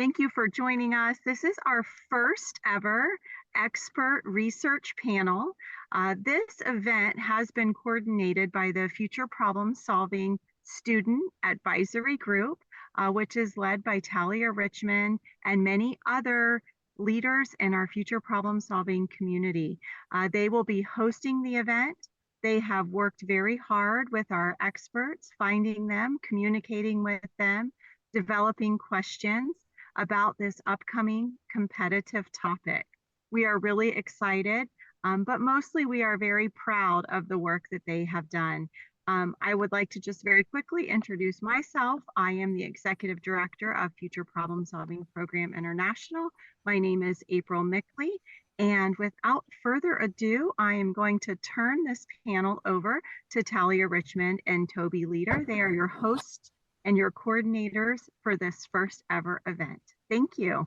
Thank you for joining us. This is our first ever expert research panel. This event has been coordinated by the Future Problem Solving Student Advisory Group, which is led by Talia Richmond and many other leaders in our future problem solving community. They will be hosting the event. They have worked very hard with our experts, finding them, communicating with them, developing questions about this upcoming competitive topic. We are really excited, but mostly we are very proud of the work that they have done. I would like to just very quickly introduce myself. I am the Executive Director of Future Problem Solving Program International. My name is April Mickley. And without further ado, I am going to turn this panel over to Talia Richmond and Toby Leader. They are your hosts and your coordinators for this first ever event. Thank you.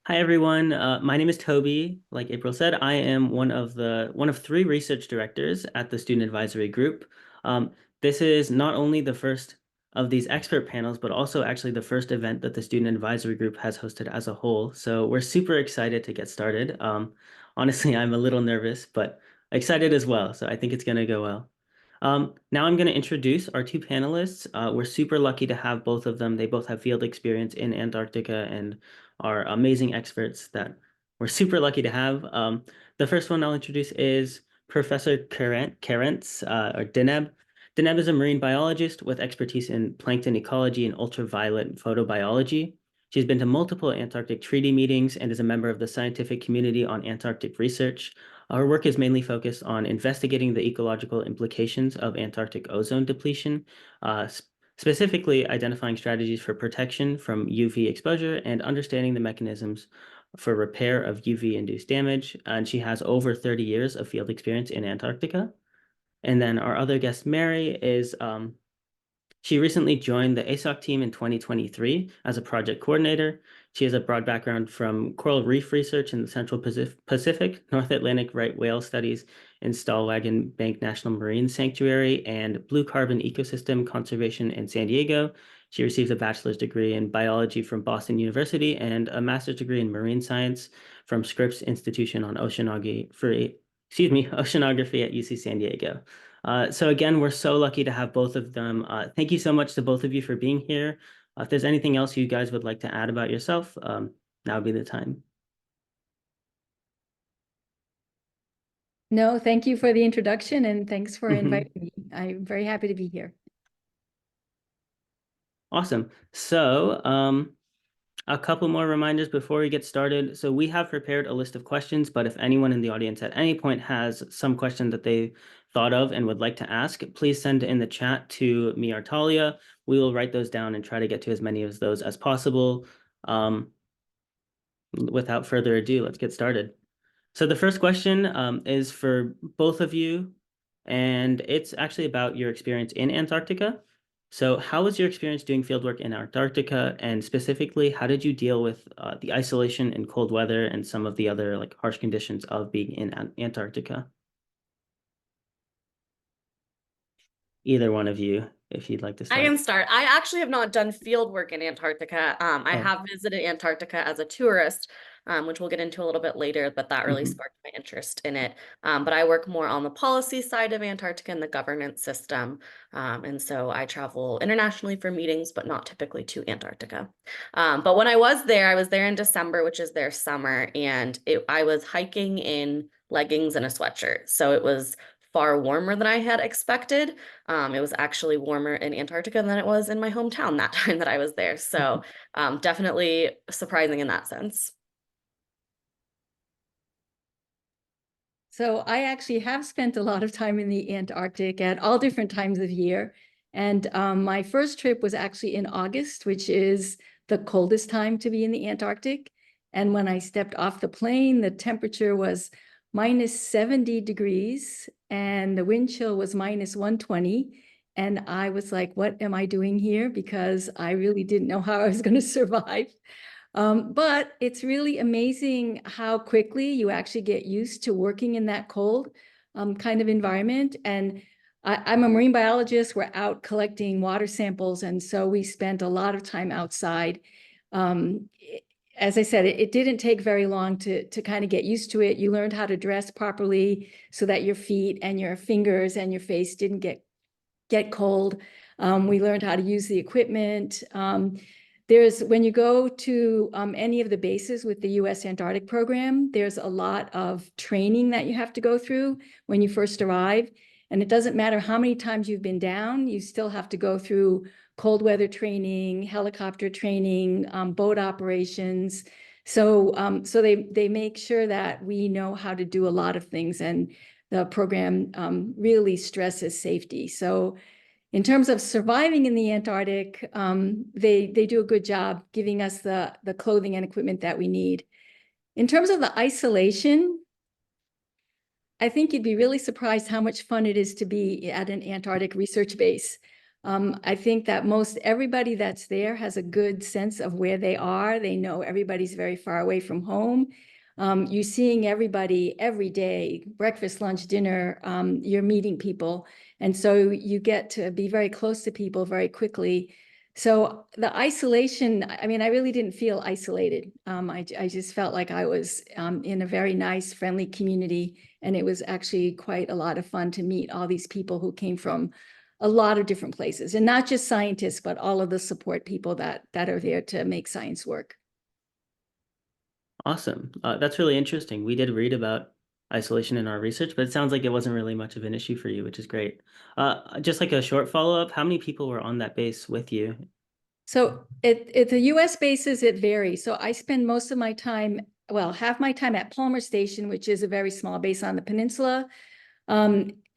Hi everyone, my name is Toby. Like April said, I am one of three research directors at the Student Advisory Group. This is not only the first of these expert panels, but also actually the first event that the Student Advisory Group has hosted as a whole. So we're super excited to get started. Honestly, I'm a little nervous, but excited as well. So I think it's going to go well. Now I'm going to introduce our two panelists. We're super lucky to have both of them. They both have field experience in Antarctica and are amazing experts that we're super lucky to have. The first one I'll introduce is Professor Karentz, or Deneb. Deneb is a marine biologist with expertise in plankton ecology and ultraviolet photobiology. She's been to multiple Antarctic treaty meetings and is a member of the scientific community on Antarctic research. Her work is mainly focused on investigating the ecological implications of Antarctic ozone depletion, specifically identifying strategies for protection from UV exposure and understanding the mechanisms for repair of UV-induced damage. And she has over 30 years of field experience in Antarctica. And then our other guest, Mary, she recently joined the ASOC team in 2023 as a project coordinator. She has a broad background from coral reef research in the Central Pacific, North Atlantic right whale studies in Stahlwagen Bank National Marine Sanctuary, and blue carbon ecosystem conservation in San Diego. She received a bachelor's degree in biology from Boston University and a master's degree in marine science from Scripps Institution on Oceanography at UC San Diego. So again, we're so lucky to have both of them. Thank you so much to both of you for being here. If there's anything else you guys would like to add about yourself, now would be the time. No, thank you for the introduction and thanks for inviting me. I'm very happy to be here. Awesome. So a couple more reminders before we get started. So we have prepared a list of questions, but if anyone in the audience at any point has some question that they thought of and would like to ask, please send in the chat to me or Talia. We will write those down and try to get to as many of those as possible. Without further ado, let's get started. So the first question is for both of you, and it's actually about your experience in Antarctica. So how was your experience doing fieldwork in Antarctica, and specifically, how did you deal with the isolation and cold weather and some of the other like harsh conditions of being in Antarctica? Either one of you, if you'd like to start. I can start. I actually have not done field work in Antarctica. I have visited Antarctica as a tourist, which we'll get into a little bit later, but that really sparked my interest in it. But I work more on the policy side of Antarctica and the governance system. And so I travel internationally for meetings, but not typically to Antarctica. But when I was there in December, which is their summer, and I was hiking in leggings and a sweatshirt. So it was far warmer than I had expected. It was actually warmer in Antarctica than it was in my hometown that time that I was there. So definitely surprising in that sense. So I actually have spent a lot of time in the Antarctic at all different times of year. And my first trip was actually in August, which is the coldest time to be in the Antarctic. And when I stepped off the plane, the temperature was -70 degrees and the wind chill was -120. And I was like, what am I doing here? Because I really didn't know how I was going to survive. But it's really amazing how quickly you actually get used to working in that cold kind of environment. And I'm a marine biologist. We're out collecting water samples, and so we spent a lot of time outside. As I said, it didn't take very long to kind of get used to it. You learned how to dress properly so that your feet and your fingers and your face didn't get cold. We learned how to use the equipment. When you go to any of the bases with the U.S. Antarctic program, there's a lot of training that you have to go through when you first arrive. And it doesn't matter how many times you've been down, you still have to go through cold weather training, helicopter training, boat operations. So they make sure that we know how to do a lot of things, and the program really stresses safety. So in terms of surviving in the Antarctic, they do a good job giving us the clothing and equipment that we need. In terms of the isolation, I think you'd be really surprised how much fun it is to be at an Antarctic research base. I think that most everybody that's there has a good sense of where they are. They know everybody's very far away from home. You're seeing everybody every day, breakfast, lunch, dinner, you're meeting people. And so you get to be very close to people very quickly. So the isolation, I mean, I really didn't feel isolated. I just felt like I was in a very nice, friendly community. And it was actually quite a lot of fun to meet all these people who came from a lot of different places, and not just scientists, but all of the support people that are there to make science work. Awesome. That's really interesting. We did read about isolation in our research, but it sounds like it wasn't really much of an issue for you, which is great. Just like a short follow-up, how many people were on that base with you? So at the US bases, it varies. So I spend most of my time, well, half my time at Palmer Station, which is a very small base on the peninsula.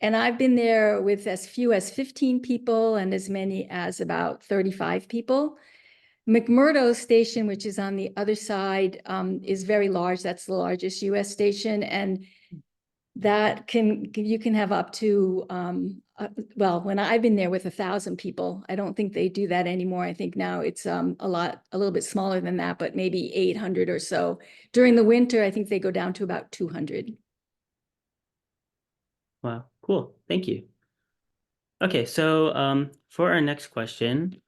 And I've been there with as few as 15 people and as many as about 35 people. McMurdo Station, which is on the other side, is very large. That's the largest US station. And that you can have up to, well, when I've been there with 1,000 people, I don't think they do that anymore. I think now it's a little bit smaller than that, but maybe 800 or so. During the winter, I think they go down to about 200. Wow, cool. Thank you. Okay, so for our next question,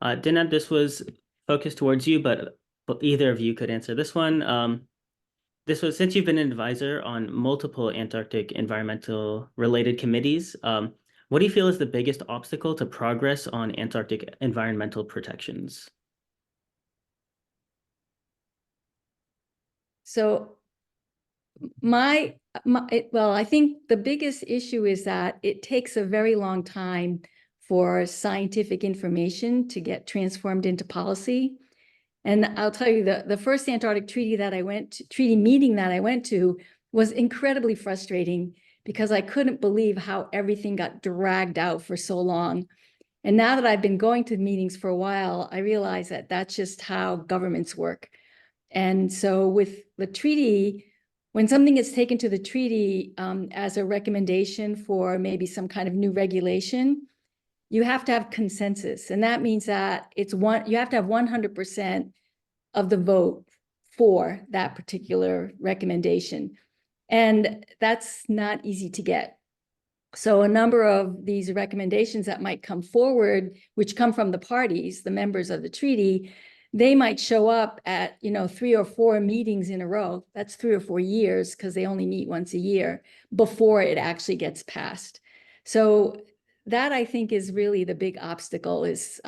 Deneb, this was focused towards you, but either of you could answer this one. This was, since you've been an advisor on multiple Antarctic environmental related committees, what do you feel is the biggest obstacle to progress on Antarctic environmental protections? So well, I think the biggest issue is that it takes a very long time for scientific information to get transformed into policy. And I'll tell you, the first Antarctic treaty meeting that I went to was incredibly frustrating because I couldn't believe how everything got dragged out for so long. And now that I've been going to meetings for a while, I realize that that's just how governments work. And so with the treaty, when something is taken to the treaty as a recommendation for maybe some kind of new regulation, you have to have consensus. And that means that you have to have 100% of the vote for that particular recommendation. And that's not easy to get. So a number of these recommendations that might come forward, which come from the parties, the members of the treaty, they might show up at 3 or 4 meetings in a row. That's 3 or 4 years because they only meet once a year before it actually gets passed. So that, I think, is really the big obstacle. Is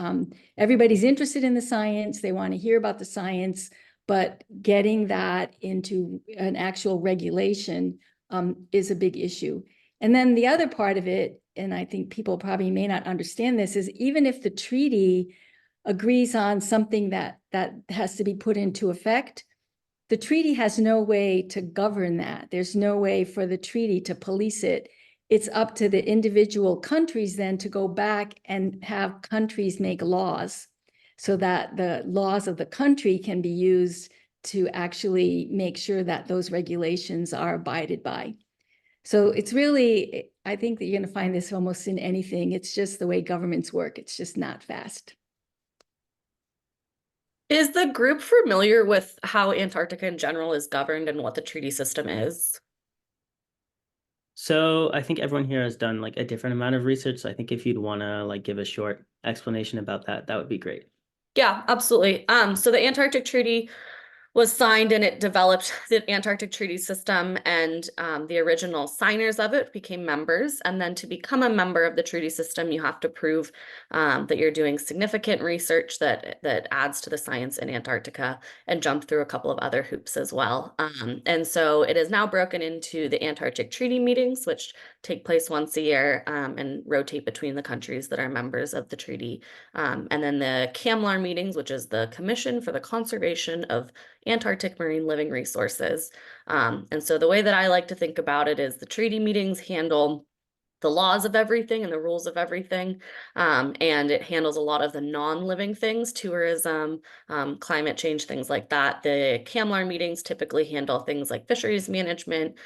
everybody's interested in the science, they want to hear about the science, but getting that into an actual regulation is a big issue. And then the other part of it, and I think people probably may not understand this, is even if the treaty agrees on something that has to be put into effect, the treaty has no way to govern that. There's no way for the treaty to police it. It's up to the individual countries then to go back and have countries make laws so that the laws of the country can be used to actually make sure that those regulations are abided by. So it's really, I think that you're going to find this almost in anything. It's just the way governments work. It's just not fast. Is the group familiar with how Antarctica in general is governed and what the treaty system is? So I think everyone here has done like a different amount of research. So I think if you'd want to like give a short explanation about that, that would be great. Yeah, absolutely. So the Antarctic Treaty was signed and it developed the Antarctic Treaty System, and the original signers of it became members. And then to become a member of the treaty system, you have to prove that you're doing significant research that adds to the science in Antarctica, and jump through a couple of other hoops as well. And so it is now broken into the Antarctic Treaty meetings, which take place once a year and rotate between the countries that are members of the treaty. And then the CAMLAR meetings, which is the Commission for the Conservation of Antarctic Marine Living Resources. And so the way that I like to think about it is the treaty meetings handle the laws of everything and the rules of everything. And it handles a lot of the non-living things, tourism, climate change, things like that. The CAMLAR meetings typically handle things like fisheries management,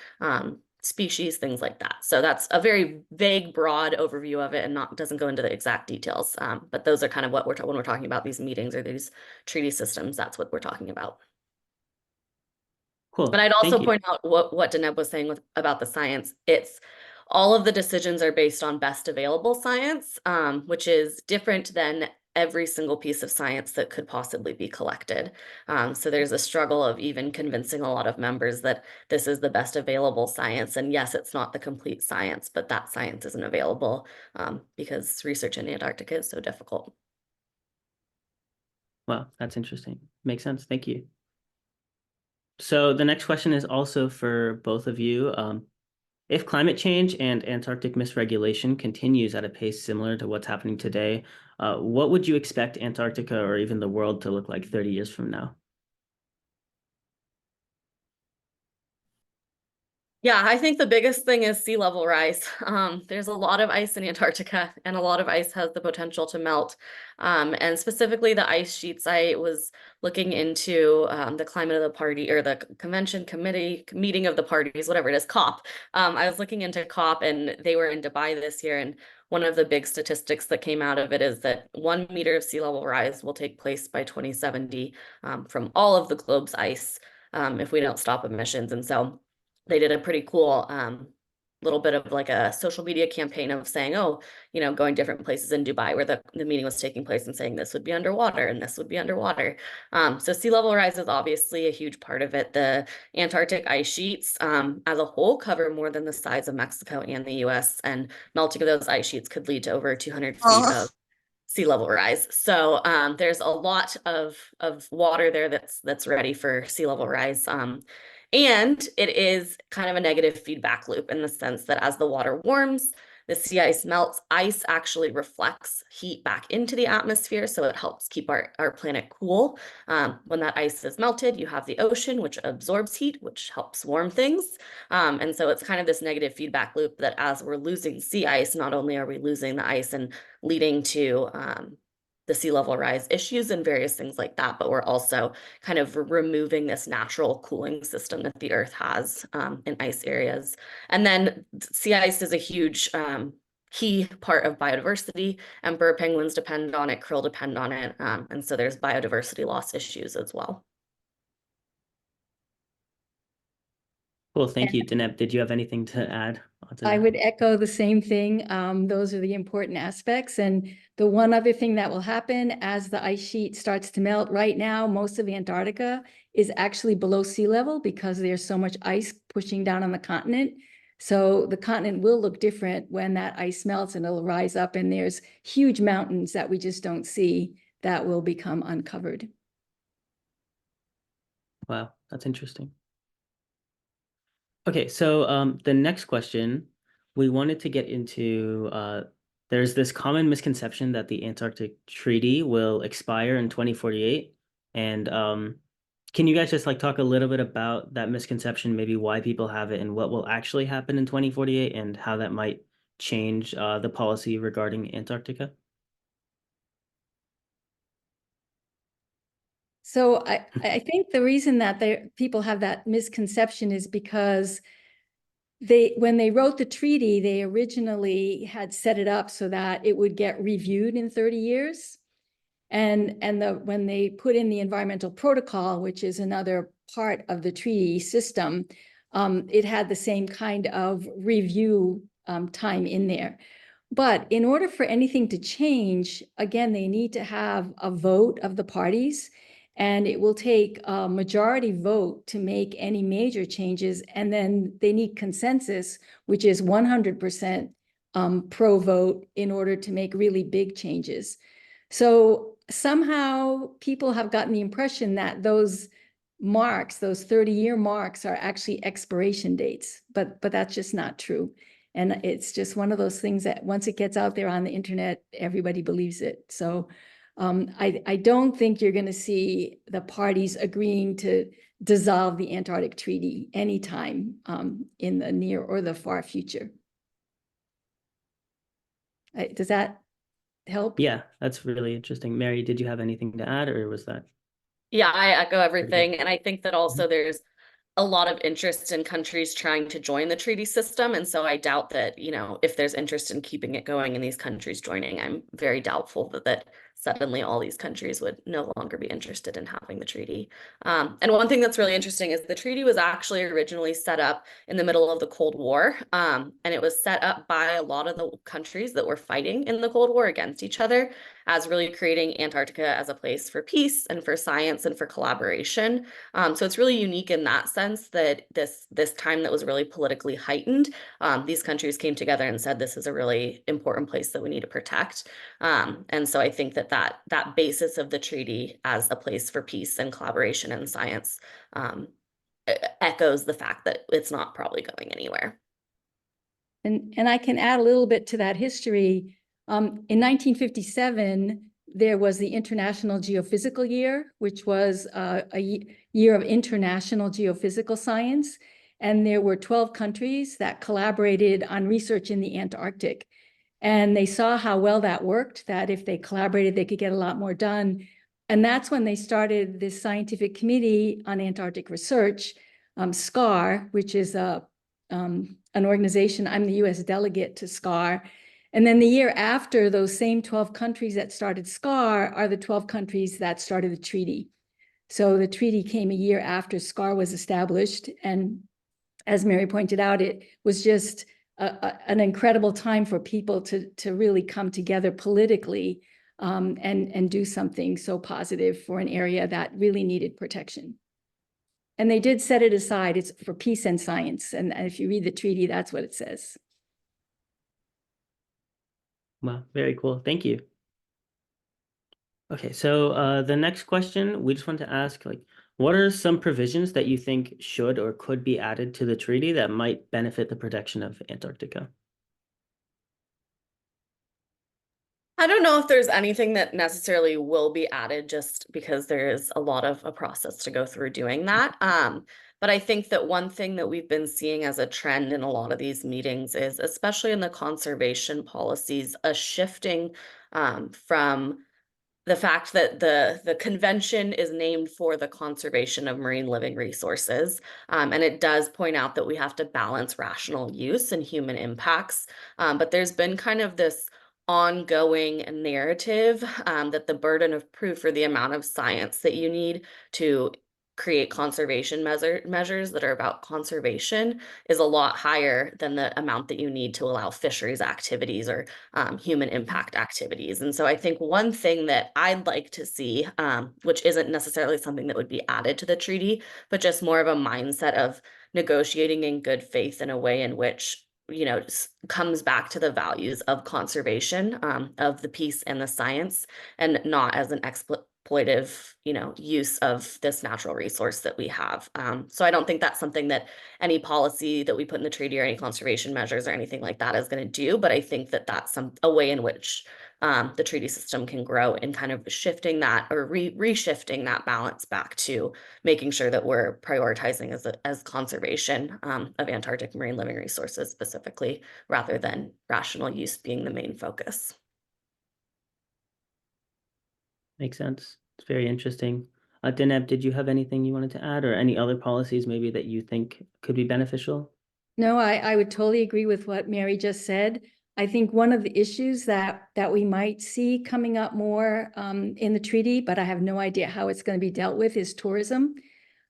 species, things like that. So that's a very vague, broad overview of it, and doesn't go into the exact details. But those are kind of what when we're talking about these meetings or these treaty systems, that's what we're talking about. Cool. But I'd also Thank you. point out what Deneb was saying about the science. It's all of the decisions are based on best available science, which is different than every single piece of science that could possibly be collected. So there's a struggle of even convincing a lot of members that this is the best available science. And yes, it's not the complete science, but that science isn't available because research in Antarctica is so difficult. Wow, that's interesting. Makes sense. Thank you. So the next question is also for both of you. If climate change and Antarctic misregulation continues at a pace similar to what's happening today, what would you expect Antarctica or even the world to look like 30 years from now? Yeah, I think the biggest thing is sea level rise. There's a lot of ice in Antarctica, and a lot of ice has the potential to melt. And specifically the ice sheets, I was looking into the climate of the party, or the convention committee meeting of the parties, whatever it is, COP. I was looking into COP, and they were in Dubai this year. And one of the big statistics that came out of it is that 1 meter of sea level rise will take place by 2070 from all of the globe's ice if we don't stop emissions. And so they did a pretty cool little bit of like a social media campaign of saying, oh, going different places in Dubai where the meeting was taking place, and saying this would be underwater and this would be underwater. So sea level rise is obviously a huge part of it. The Antarctic ice sheets as a whole cover more than the size of Mexico and the US, and melting of those ice sheets could lead to over 200 feet of sea level rise. So there's a lot of water there that's ready for sea level rise. And it is kind of a negative feedback loop in the sense that as the water warms, the sea ice melts. Ice actually reflects heat back into the atmosphere, so it helps keep our planet cool. When that ice is melted, you have the ocean, which absorbs heat, which helps warm things. And so it's kind of this negative feedback loop that as we're losing sea ice, not only are we losing the ice and leading to the sea level rise issues and various things like that, but we're also kind of removing this natural cooling system that the Earth has in ice areas. And then sea ice is a huge key part of biodiversity. Emperor penguins depend on it, krill depend on it, and so there's biodiversity loss issues as well. Cool, thank you. Deneb, did you have anything to add? I would echo the same thing. Those are the important aspects. And the one other thing that will happen as the ice sheet starts to melt right now, most of Antarctica is actually below sea level because there's so much ice pushing down on the continent. So the continent will look different when that ice melts, and it'll rise up, and there's huge mountains that we just don't see that will become uncovered. Wow, that's interesting. Okay, so the next question, we wanted to get into, there's this common misconception that the Antarctic Treaty will expire in 2048. And can you guys just like talk a little bit about that misconception, maybe why people have it and what will actually happen in 2048 and how that might change the policy regarding Antarctica? So I think the reason that people have that misconception is because when they wrote the treaty, they originally had set it up so that it would get reviewed in 30 years. And when they put in the environmental protocol, which is another part of the treaty system, it had the same kind of review time in there. But in order for anything to change, again, they need to have a vote of the parties, and it will take a majority vote to make any major changes. And then they need consensus, which is 100% pro vote in order to make really big changes. So somehow people have gotten the impression that those marks, those 30-year marks, are actually expiration dates, but that's just not true. And it's just one of those things that once it gets out there on the internet, everybody believes it. So I don't think you're going to see the parties agreeing to dissolve the Antarctic Treaty anytime in the near or the far future. Does that help? Yeah, that's really interesting. Mary, did you have anything to add, or was that? Yeah, I echo everything. And I think that also there's a lot of interest in countries trying to join the treaty system. And so I doubt that, you know, if there's interest in keeping it going and these countries joining, I'm very doubtful that suddenly all these countries would no longer be interested in having the treaty. And one thing that's really interesting is the treaty was actually originally set up in the middle of the Cold War. And it was set up by a lot of the countries that were fighting in the Cold War against each other as really creating Antarctica as a place for peace and for science and for collaboration. So it's really unique in that sense that this time that was really politically heightened, these countries came together and said, this is a really important place that we need to protect. And so I think that basis of the treaty as a place for peace and collaboration and science echoes the fact that it's not probably going anywhere. And I can add a little bit to that history. In 1957, there was the International Geophysical Year, which was a year of international geophysical science. And there were 12 countries that collaborated on research in the Antarctic. And they saw how well that worked, that if they collaborated, they could get a lot more done. And that's when they started this Scientific Committee on Antarctic Research, SCAR, which is an organization. I'm the US delegate to SCAR. And then the year after, those same 12 countries that started SCAR are the 12 countries that started the treaty. So the treaty came a year after SCAR was established. And as Mary pointed out, it was just an incredible time for people to really come together politically and do something so positive for an area that really needed protection. And they did set it aside. It's for peace and science. And if you read the treaty, that's what it says. Wow, very cool. Thank you. Okay, so the next question, we just want to ask, like, what are some provisions that you think should or could be added to the treaty that might benefit the protection of Antarctica? I don't know if there's anything that necessarily will be added just because there is a lot of a process to go through doing that. But I think that one thing that we've been seeing as a trend in a lot of these meetings is, especially in the conservation policies, a shifting from the fact that the convention is named for the conservation of marine living resources. And it does point out that we have to balance rational use and human impacts. But there's been kind of this ongoing narrative that the burden of proof or the amount of science that you need to create conservation measures that are about conservation is a lot higher than the amount that you need to allow fisheries activities or human impact activities. And so I think one thing that I'd like to see, which isn't necessarily something that would be added to the treaty, but just more of a mindset of negotiating in good faith in a way in which, you know, comes back to the values of conservation, of the peace and the science, and not as an exploitative, you know, use of this natural resource that we have. So I don't think that's something that any policy that we put in the treaty or any conservation measures or anything like that is going to do. But I think that that's a way in which the treaty system can grow in kind of shifting that or reshifting that balance back to making sure that we're prioritizing as conservation of Antarctic marine living resources specifically, rather than rational use being the main focus. Makes sense. It's very interesting. Deneb, did you have anything you wanted to add, or any other policies maybe that you think could be beneficial? No, I would totally agree with what Mary just said. I think one of the issues that we might see coming up more in the treaty, but I have no idea how it's going to be dealt with, is tourism.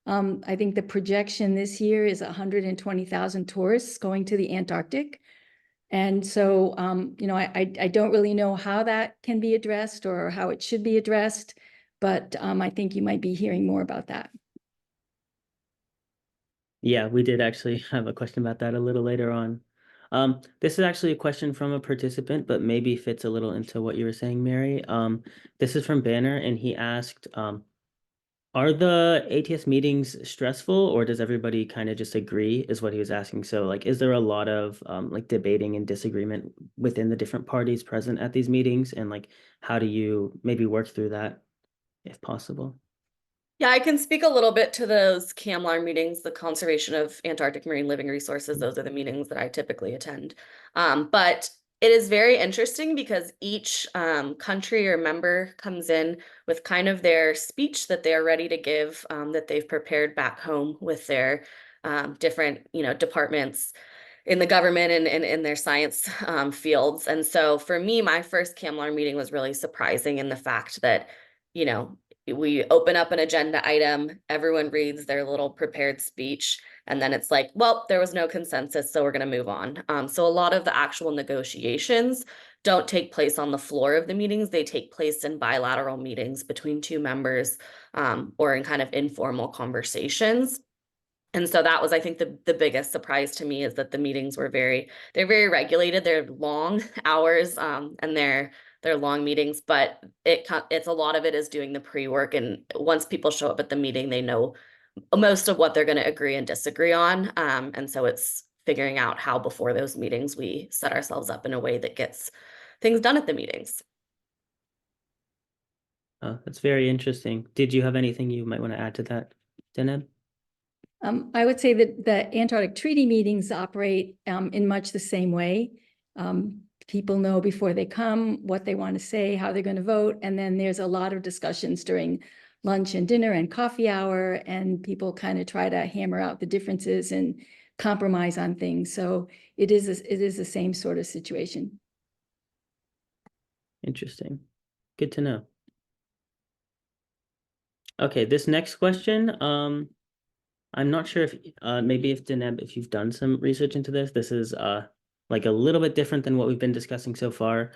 I think the projection this year is 120,000 tourists going to the Antarctic. And so, I don't really know how that can be addressed or how it should be addressed, but I think you might be hearing more about that. Yeah, we did actually have a question about that a little later on. This is actually a question from a participant, but maybe fits a little into what you were saying, Mary. This is from Banner, and he asked, are the ATS meetings stressful, or does everybody kind of just agree, is what he was asking. So like, is there a lot of like debating and disagreement within the different parties present at these meetings? And like, how do you maybe work through that if possible? Yeah, I can speak a little bit to those CAMLAR meetings, the Conservation of Antarctic Marine Living Resources. Those are the meetings that I typically attend. But it is very interesting because each country or member comes in with kind of their speech that they are ready to give, that they've prepared back home with their different, departments in the government and in their science fields. And so for me, my first CAMLAR meeting was really surprising in the fact that, we open up an agenda item, everyone reads their little prepared speech, and then it's like, well, there was no consensus, so we're going to move on. So a lot of the actual negotiations don't take place on the floor of the meetings. They take place in bilateral meetings between two members, or in kind of informal conversations. And so that was, I think, the biggest surprise to me, is that the meetings were they're very regulated. They're long hours, and they're long meetings, but it's a lot of it is doing the pre-work. And once people show up at the meeting, they know most of what they're going to agree and disagree on. And so it's figuring out how before those meetings we set ourselves up in a way that gets things done at the meetings. Oh, that's very interesting. Did you have anything you might want to add to that, Deneb? I would say that the Antarctic Treaty meetings operate in much the same way. People know before they come what they want to say, how they're going to vote, and then there's a lot of discussions during lunch and dinner and coffee hour, and people kind of try to hammer out the differences and compromise on things. So it is the same sort of situation. Interesting. Good to know. Okay, this next question, I'm not sure if maybe if Deneb, if you've done some research into this, this is like a little bit different than what we've been discussing so far.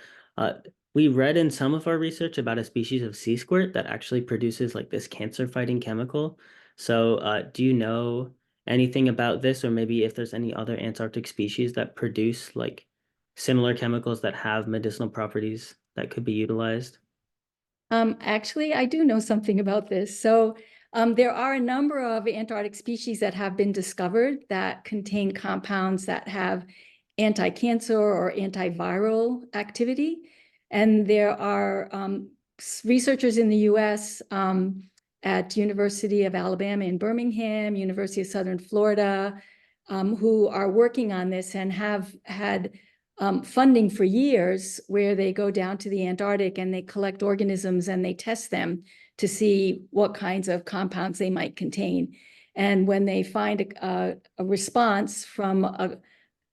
We read in some of our research about a species of sea squirt that actually produces like this cancer-fighting chemical. So do you know anything about this, or maybe if there's any other Antarctic species that produce like similar chemicals that have medicinal properties that could be utilized? Actually, I do know something about this. So there are a number of Antarctic species that have been discovered that contain compounds that have anti-cancer or antiviral activity. And there are researchers in the US at University of Alabama in Birmingham, University of Southern Florida, who are working on this and have had funding for years, where they go down to the Antarctic and they collect organisms and they test them to see what kinds of compounds they might contain. And when they find a response from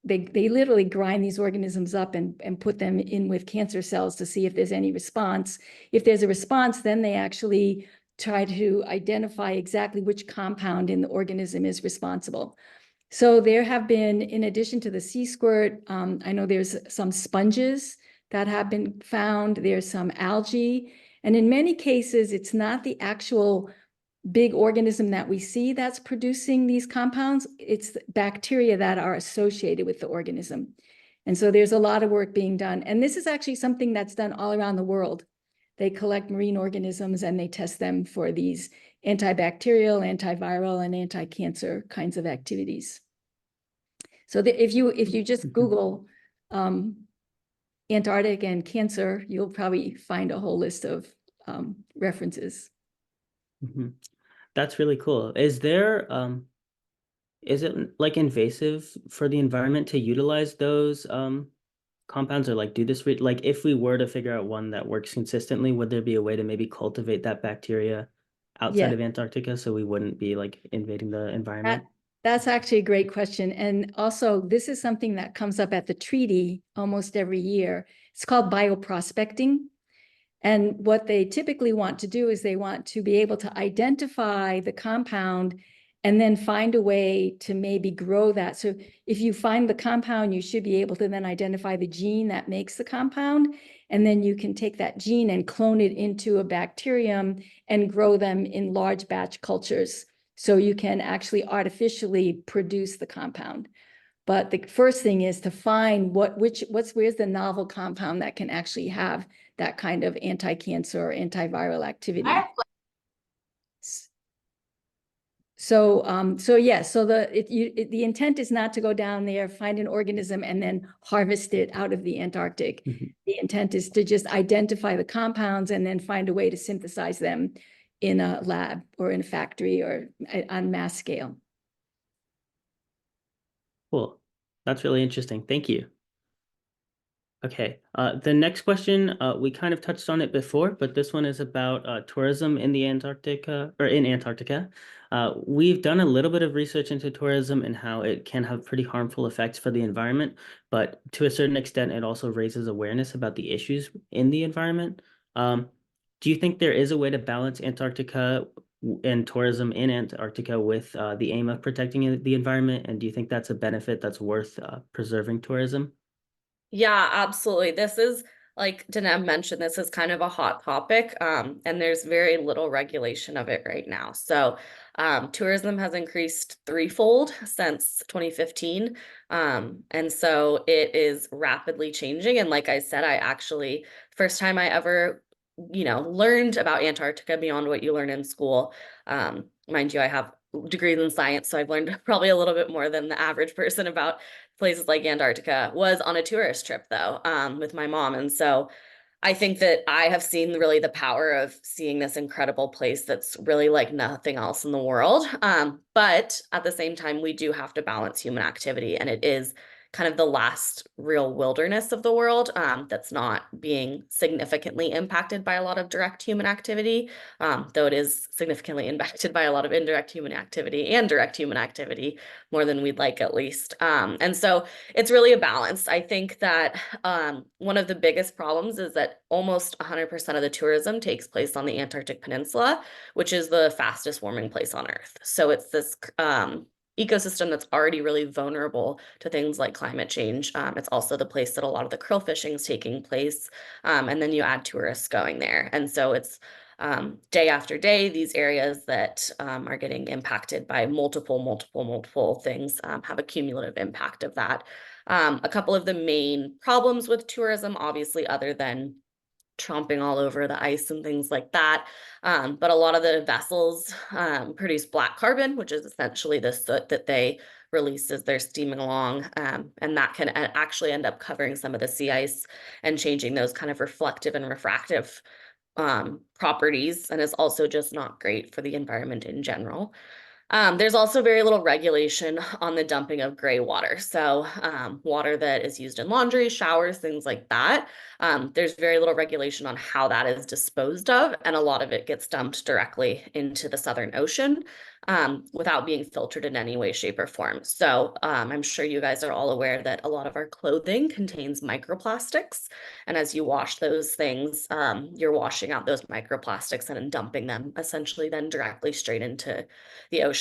they literally grind these organisms up and put them in with cancer cells to see if there's any response. If there's a response, then they actually try to identify exactly which compound in the organism is responsible. So there have been, in addition to the sea squirt, I know there's some sponges that have been found. There's some algae. And in many cases, it's not the actual big organism that we see that's producing these compounds. It's bacteria that are associated with the organism. And so there's a lot of work being done. And this is actually something that's done all around the world. They collect marine organisms and they test them for these antibacterial, antiviral, and anti-cancer kinds of activities. So if you just Google Antarctic and cancer, you'll probably find a whole list of references. Mm-hmm. That's really cool. Is it like invasive for the environment to utilize those compounds, or like do this like if we were to figure out one that works consistently, would there be a way to maybe cultivate that bacteria outside of Antarctica so we wouldn't be like invading the environment? That's actually a great question. And also, this is something that comes up at the treaty almost every year. It's called bioprospecting. And what they typically want to do is they want to be able to identify the compound and then find a way to maybe grow that. So if you find the compound, you should be able to then identify the gene that makes the compound. And then you can take that gene and clone it into a bacterium and grow them in large batch cultures. So you can actually artificially produce the compound. But the first thing is to find where's the novel compound that can actually have that kind of anti-cancer or antiviral activity. So the intent is not to go down there, find an organism, and then harvest it out of the Antarctic. Mhm. The intent is to just identify the compounds and then find a way to synthesize them in a lab or in a factory or on mass scale. Cool. That's really interesting. Thank you. Okay, the next question, we kind of touched on it before, but this one is about tourism in the Antarctica or in Antarctica. We've done a little bit of research into tourism and how it can have pretty harmful effects for the environment, but to a certain extent, it also raises awareness about the issues in the environment. Do you think there is a way to balance Antarctica and tourism in Antarctica with the aim of protecting the environment? And do you think that's a benefit that's worth preserving tourism? Yeah, absolutely. This is, like Deneb mentioned, this is kind of a hot topic, and there's very little regulation of it right now. So tourism has increased threefold since 2015. And so it is rapidly changing. And like I said, first time I ever, learned about Antarctica beyond what you learn in school. Mind you, I have degrees in science, so I've learned probably a little bit more than the average person about places like Antarctica, was on a tourist trip though, with my mom. And so I think that I have seen really the power of seeing this incredible place that's really like nothing else in the world. But at the same time, we do have to balance human activity, and it is kind of the last real wilderness of the world that's not being significantly impacted by a lot of direct human activity, though it is significantly impacted by a lot of indirect human activity and direct human activity, more than we'd like at least. And so it's really a balance. I think that one of the biggest problems is that almost 100% of the tourism takes place on the Antarctic Peninsula, which is the fastest warming place on Earth. So it's this ecosystem that's already really vulnerable to things like climate change. It's also the place that a lot of the krill fishing is taking place. And then you add tourists going there. And so it's day after day, these areas that are getting impacted by multiple things have a cumulative impact of that. A couple of the main problems with tourism, obviously, other than tromping all over the ice and things like that. But a lot of the vessels produce black carbon, which is essentially the soot that they release as they're steaming along. And that can actually end up covering some of the sea ice and changing those kind of reflective and refractive properties, and is also just not great for the environment in general. There's also very little regulation on the dumping of gray water. So water that is used in laundry, showers, things like that. There's very little regulation on how that is disposed of, and a lot of it gets dumped directly into the Southern Ocean without being filtered in any way, shape, or form. So I'm sure you guys are all aware that a lot of our clothing contains microplastics. And as you wash those things, you're washing out those microplastics and dumping them essentially then directly straight into the ocean,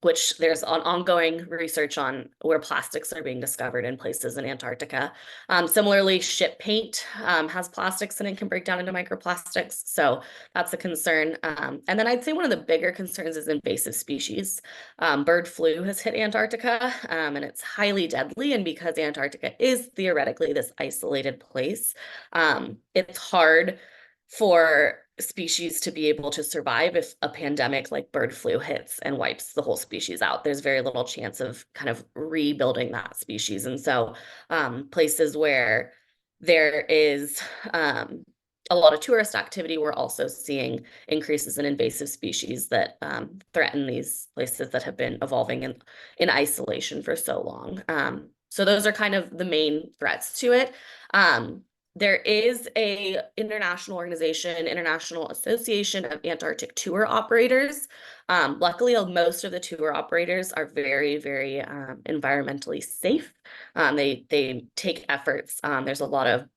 which there's ongoing research on where plastics are being discovered in places in Antarctica. Similarly, ship paint has plastics and it can break down into microplastics. So that's a concern. And then I'd say one of the bigger concerns is invasive species. Bird flu has hit Antarctica and it's highly deadly. And because Antarctica is theoretically this isolated place, it's hard for species to be able to survive if a pandemic like bird flu hits and wipes the whole species out. There's very little chance of kind of rebuilding that species. And so places where there is a lot of tourist activity, we're also seeing increases in invasive species that threaten these places that have been evolving in isolation for so long. So those are kind of the main threats to it. There is a international organization, International Association of Antarctic Tour Operators. Luckily, most of the tour operators are very, very environmentally safe. They take efforts. There's a lot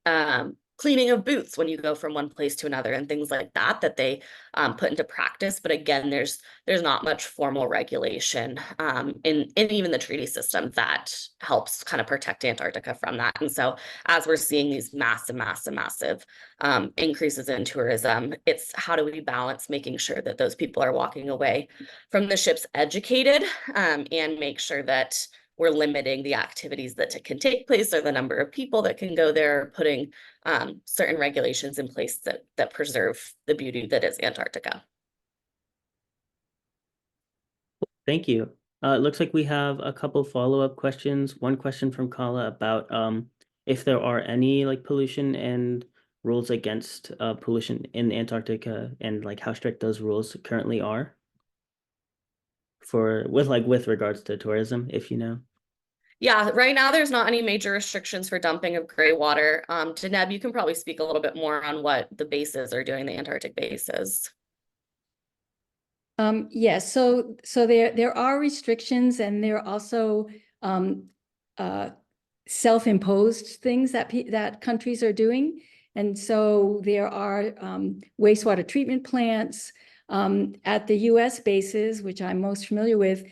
of cleaning of boots when you go from one place to another and things like that that they put into practice. But again, there's not much formal regulation in even the treaty system that helps kind of protect Antarctica from that. And so as we're seeing these massive increases in tourism, it's how do we balance making sure that those people are walking away from the ships educated, and make sure that we're limiting the activities that can take place or the number of people that can go there, putting certain regulations in place that preserve the beauty that is Antarctica. Thank you. It looks like we have a couple follow-up questions. One question from Kala about if there are any like pollution and rules against pollution in Antarctica, and like how strict those rules currently are with regards to tourism, if you know. Yeah, right now there's not any major restrictions for dumping of gray water. Deneb, you can probably speak a little bit more on what the bases are doing, the Antarctic bases. Yes, so there are restrictions, and there are also self-imposed things that countries are doing. And so there are wastewater treatment plants at the US bases, which I'm most familiar with.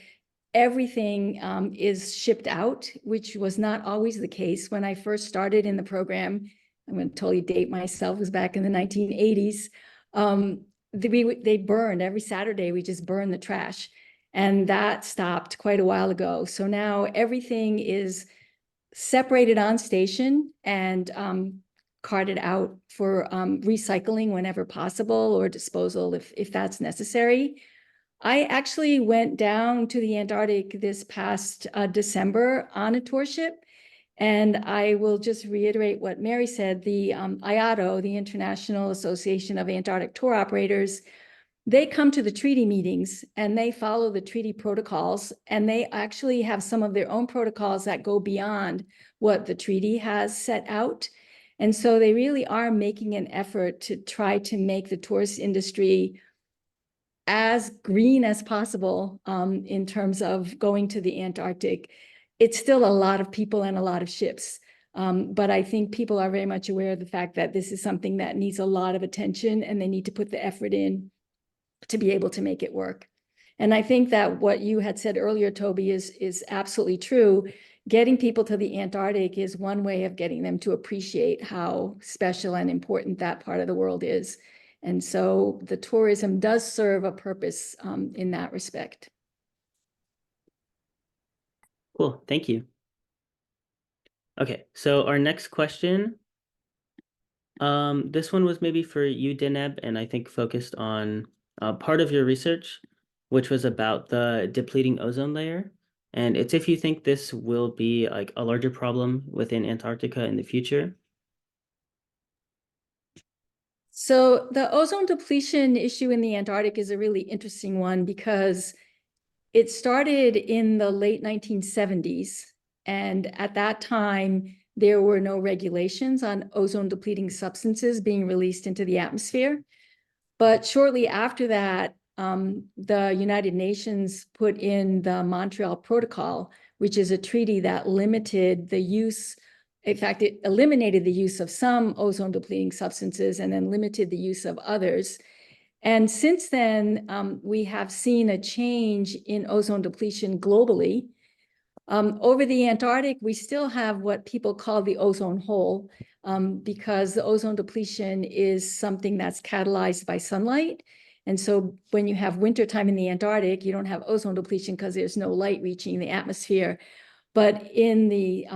Everything is shipped out, which was not always the case when I first started in the program. I'm going to totally date myself, it was back in the 1980s. They burned every Saturday, we just burned the trash. And that stopped quite a while ago. So now everything is separated on station and carted out for recycling whenever possible, or disposal if that's necessary. I actually went down to the Antarctic this past December on a tour ship. And I will just reiterate what Mary said, the IATO, the International Association of Antarctic Tour Operators, they come to the treaty meetings and they follow the treaty protocols, and they actually have some of their own protocols that go beyond what the treaty has set out. And so they really are making an effort to try to make the tourist industry as green as possible in terms of going to the Antarctic. It's still a lot of people and a lot of ships. But I think people are very much aware of the fact that this is something that needs a lot of attention, and they need to put the effort in to be able to make it work. And I think that what you had said earlier, Toby, is absolutely true. Getting people to the Antarctic is one way of getting them to appreciate how special and important that part of the world is. And so the tourism does serve a purpose in that respect. Cool, thank you. Okay, so our next question, this one was maybe for you, Deneb, and I think focused on part of your research, which was about the depleting ozone layer. And it's if you think this will be like a larger problem within Antarctica in the future. So the ozone depletion issue in the Antarctic is a really interesting one, because it started in the late 1970s. And at that time, there were no regulations on ozone depleting substances being released into the atmosphere. But shortly after that, the United Nations put in the Montreal Protocol, which is a treaty that limited the use. In fact, it eliminated the use of some ozone depleting substances and then limited the use of others. And since then, we have seen a change in ozone depletion globally. Over the Antarctic, we still have what people call the ozone hole, because the ozone depletion is something that's catalyzed by sunlight. And so when you have wintertime in the Antarctic, you don't have ozone depletion because there's no light reaching the atmosphere. But in the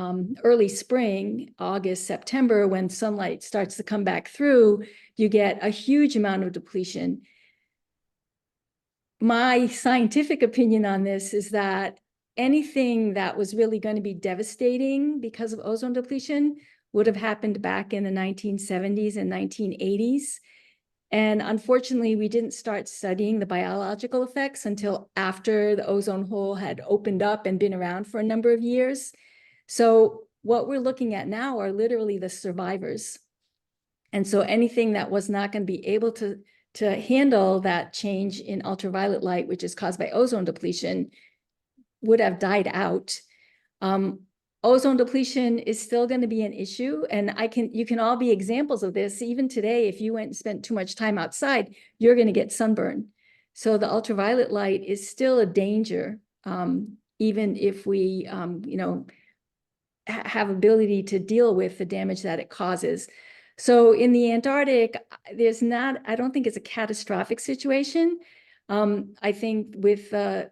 early spring, August, September, when sunlight starts to come back through, you get a huge amount of depletion. My scientific opinion on this is that anything that was really going to be devastating because of ozone depletion would have happened back in the 1970s and 1980s. And unfortunately, we didn't start studying the biological effects until after the ozone hole had opened up and been around for a number of years. So what we're looking at now are literally the survivors. And so anything that was not going to be able to handle that change in ultraviolet light, which is caused by ozone depletion, would have died out. ozone depletion is still going to be an issue. And you can all be examples of this. Even today, if you went and spent too much time outside, you're going to get sunburn. So the ultraviolet light is still a danger, even if we, have ability to deal with the damage that it causes. So in the Antarctic, I don't think it's a catastrophic situation. I think with the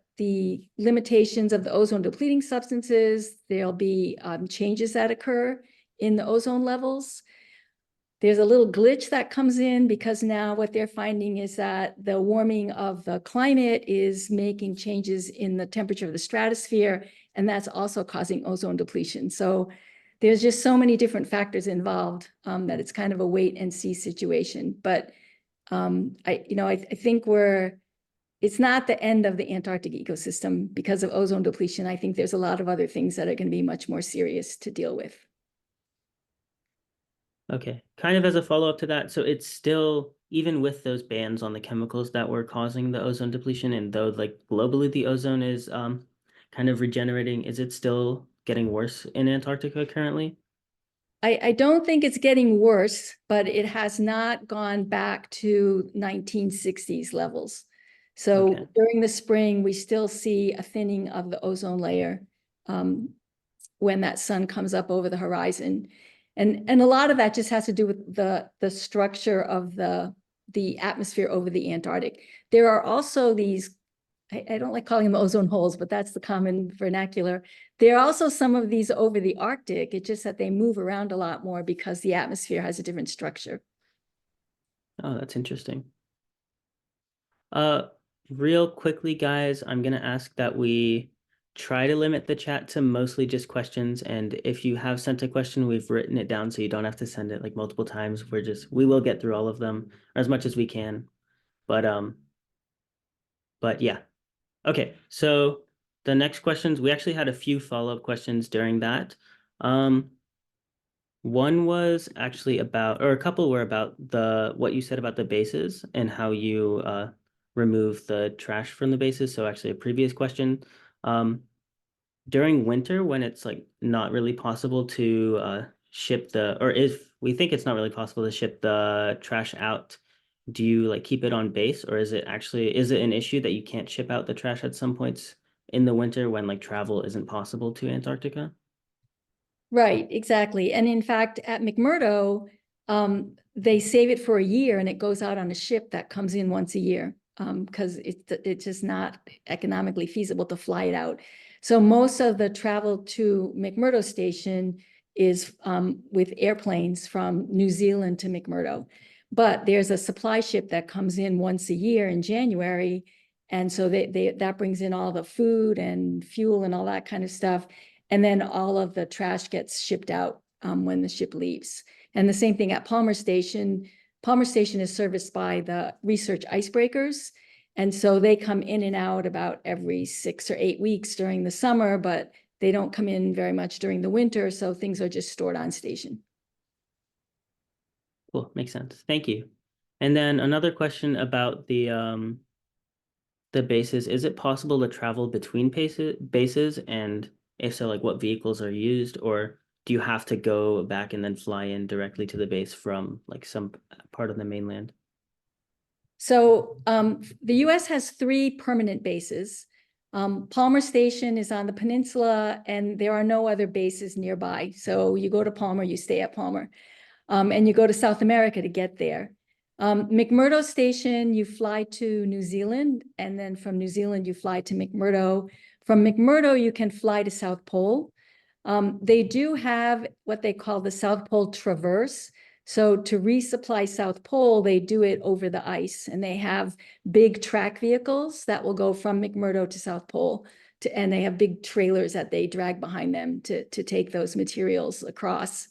limitations of the ozone depleting substances, there'll be changes that occur in the ozone levels. There's a little glitch that comes in because now what they're finding is that the warming of the climate is making changes in the temperature of the stratosphere, and that's also causing ozone depletion. So there's just so many different factors involved that it's kind of a wait and see situation. But I think it's not the end of the Antarctic ecosystem because of ozone depletion. I think there's a lot of other things that are going to be much more serious to deal with. Okay, kind of as a follow-up to that, so it's still, even with those bans on the chemicals that were causing the ozone depletion, and though like globally the ozone is kind of regenerating, is it still getting worse in Antarctica currently? I don't think it's getting worse, but it has not gone back to 1960s levels. So Okay. during the spring, we still see a thinning of the ozone layer when that sun comes up over the horizon. And a lot of that just has to do with the structure of the atmosphere over the Antarctic. There are also these, I don't like calling them ozone holes, but that's the common vernacular. There are also some of these over the Arctic. It's just that they move around a lot more because the atmosphere has a different structure. Oh, that's interesting. Real quickly, guys, I'm gonna ask that we try to limit the chat to mostly just questions. And if you have sent a question, we've written it down so you don't have to send it like multiple times. We will get through all of them or as much as we can. But yeah. Okay, so the next questions, we actually had a few follow-up questions during that. One was actually about, or a couple were about what you said about the bases and how you remove the trash from the bases. So actually a previous question. During winter, when it's like not really possible to ship or if we think it's not really possible to ship the trash out, do you like keep it on base, or is it an issue that you can't ship out the trash at some points in the winter when like travel isn't possible to Antarctica? Right, exactly. And in fact, at McMurdo, they save it for a year and it goes out on a ship that comes in once a year because it's just not economically feasible to fly it out. So most of the travel to McMurdo Station is with airplanes from New Zealand to McMurdo. But there's a supply ship that comes in once a year in January. And so that brings in all the food and fuel and all that kind of stuff. And then all of the trash gets shipped out when the ship leaves. And the same thing at Palmer Station. Palmer Station is serviced by the research icebreakers. And so they come in and out about every 6 or 8 weeks during the summer, but they don't come in very much during the winter. So things are just stored on station. Cool, makes sense. Thank you. And then another question about the bases. Is it possible to travel between bases? And if so, like what vehicles are used, or do you have to go back and then fly in directly to the base from like some part of the mainland? So the US has 3 permanent bases. Palmer Station is on the peninsula and there are no other bases nearby. So you go to Palmer, you stay at Palmer, and you go to South America to get there. McMurdo Station, you fly to New Zealand, and then from New Zealand, you fly to McMurdo. From McMurdo, you can fly to South Pole. They do have what they call the South Pole Traverse. So to resupply South Pole, they do it over the ice, and they have big track vehicles that will go from McMurdo to South Pole, and they have big trailers that they drag behind them to take those materials across.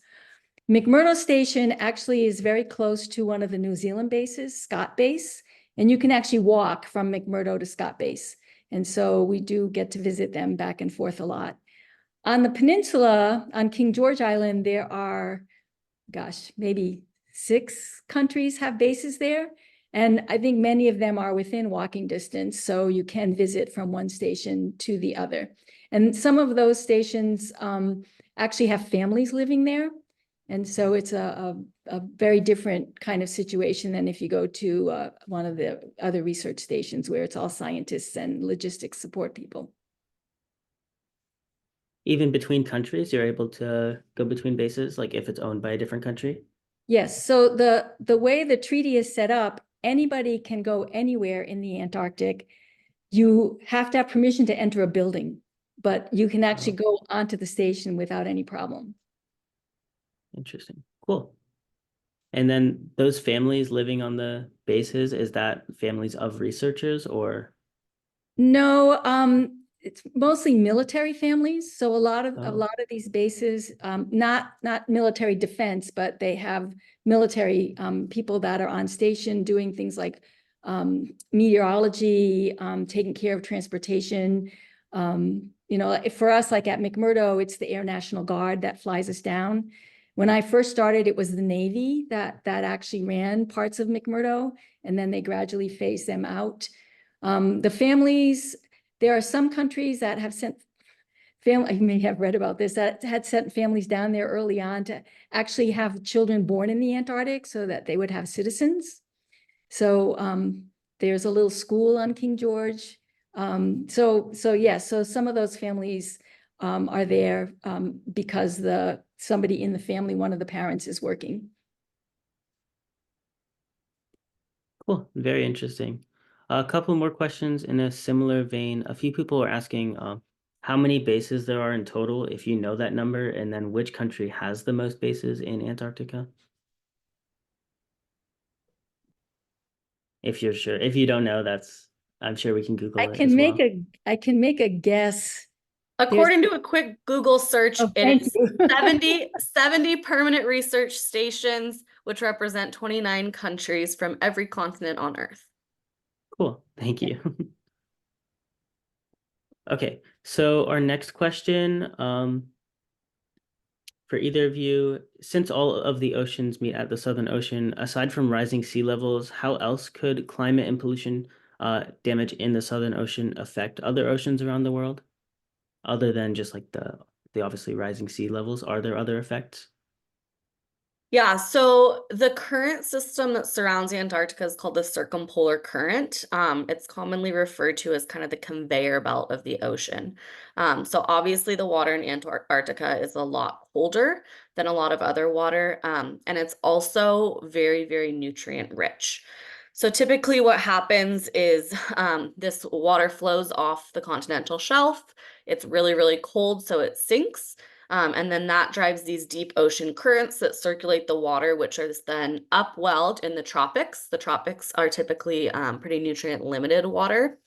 McMurdo Station actually is very close to one of the New Zealand bases, Scott Base, and you can actually walk from McMurdo to Scott Base. And so we do get to visit them back and forth a lot. On the peninsula, on King George Island, there are, gosh, maybe 6 countries have bases there. And I think many of them are within walking distance, so you can visit from one station to the other. And some of those stations actually have families living there. And so it's a very different kind of situation than if you go to one of the other research stations where it's all scientists and logistics support people. Even between countries, you're able to go between bases, like if it's owned by a different country? Yes, so the way the treaty is set up, anybody can go anywhere in the Antarctic. You have to have permission to enter a building, but you can actually go onto the station without any problem. Interesting. Cool. And then those families living on the bases, is that families of researchers or? No, it's mostly military families. So a lot of these bases, not military defense, but they have military people that are on station doing things like meteorology, taking care of transportation. You know, for us, like at McMurdo, it's the Air National Guard that flies us down. When I first started, it was the Navy that actually ran parts of McMurdo, and then they gradually phased them out. The families, there are some countries that have sent family, you may have read about this, that had sent families down there early on to actually have children born in the Antarctic so that they would have citizens. So there's a little school on King George. So some of those families are there because somebody in the family, one of the parents, is working. Cool, very interesting. A couple more questions in a similar vein. A few people are asking how many bases there are in total, if you know that number, and then which country has the most bases in Antarctica? If you're sure. If you don't know, I'm sure we can Google it as well. I can make a guess. According to a quick Google search, it is you. 70 permanent research stations, which represent 29 countries from every continent on Earth. Cool, thank you. Okay, so our next question, for either of you, since all of the oceans meet at the Southern Ocean, aside from rising sea levels, how else could climate and pollution damage in the Southern Ocean affect other oceans around the world? Other than just like the obviously rising sea levels, are there other effects? Yeah, so the current system that surrounds Antarctica is called the circumpolar current. It's commonly referred to as kind of the conveyor belt of the ocean. So obviously the water in Antarctica is a lot colder than a lot of other water, and it's also very, very nutrient rich. So typically what happens is this water flows off the continental shelf. It's really, really cold, so it sinks. And then that drives these deep ocean currents that circulate the water, which is then upwelled in the tropics. The tropics are typically pretty nutrient limited water.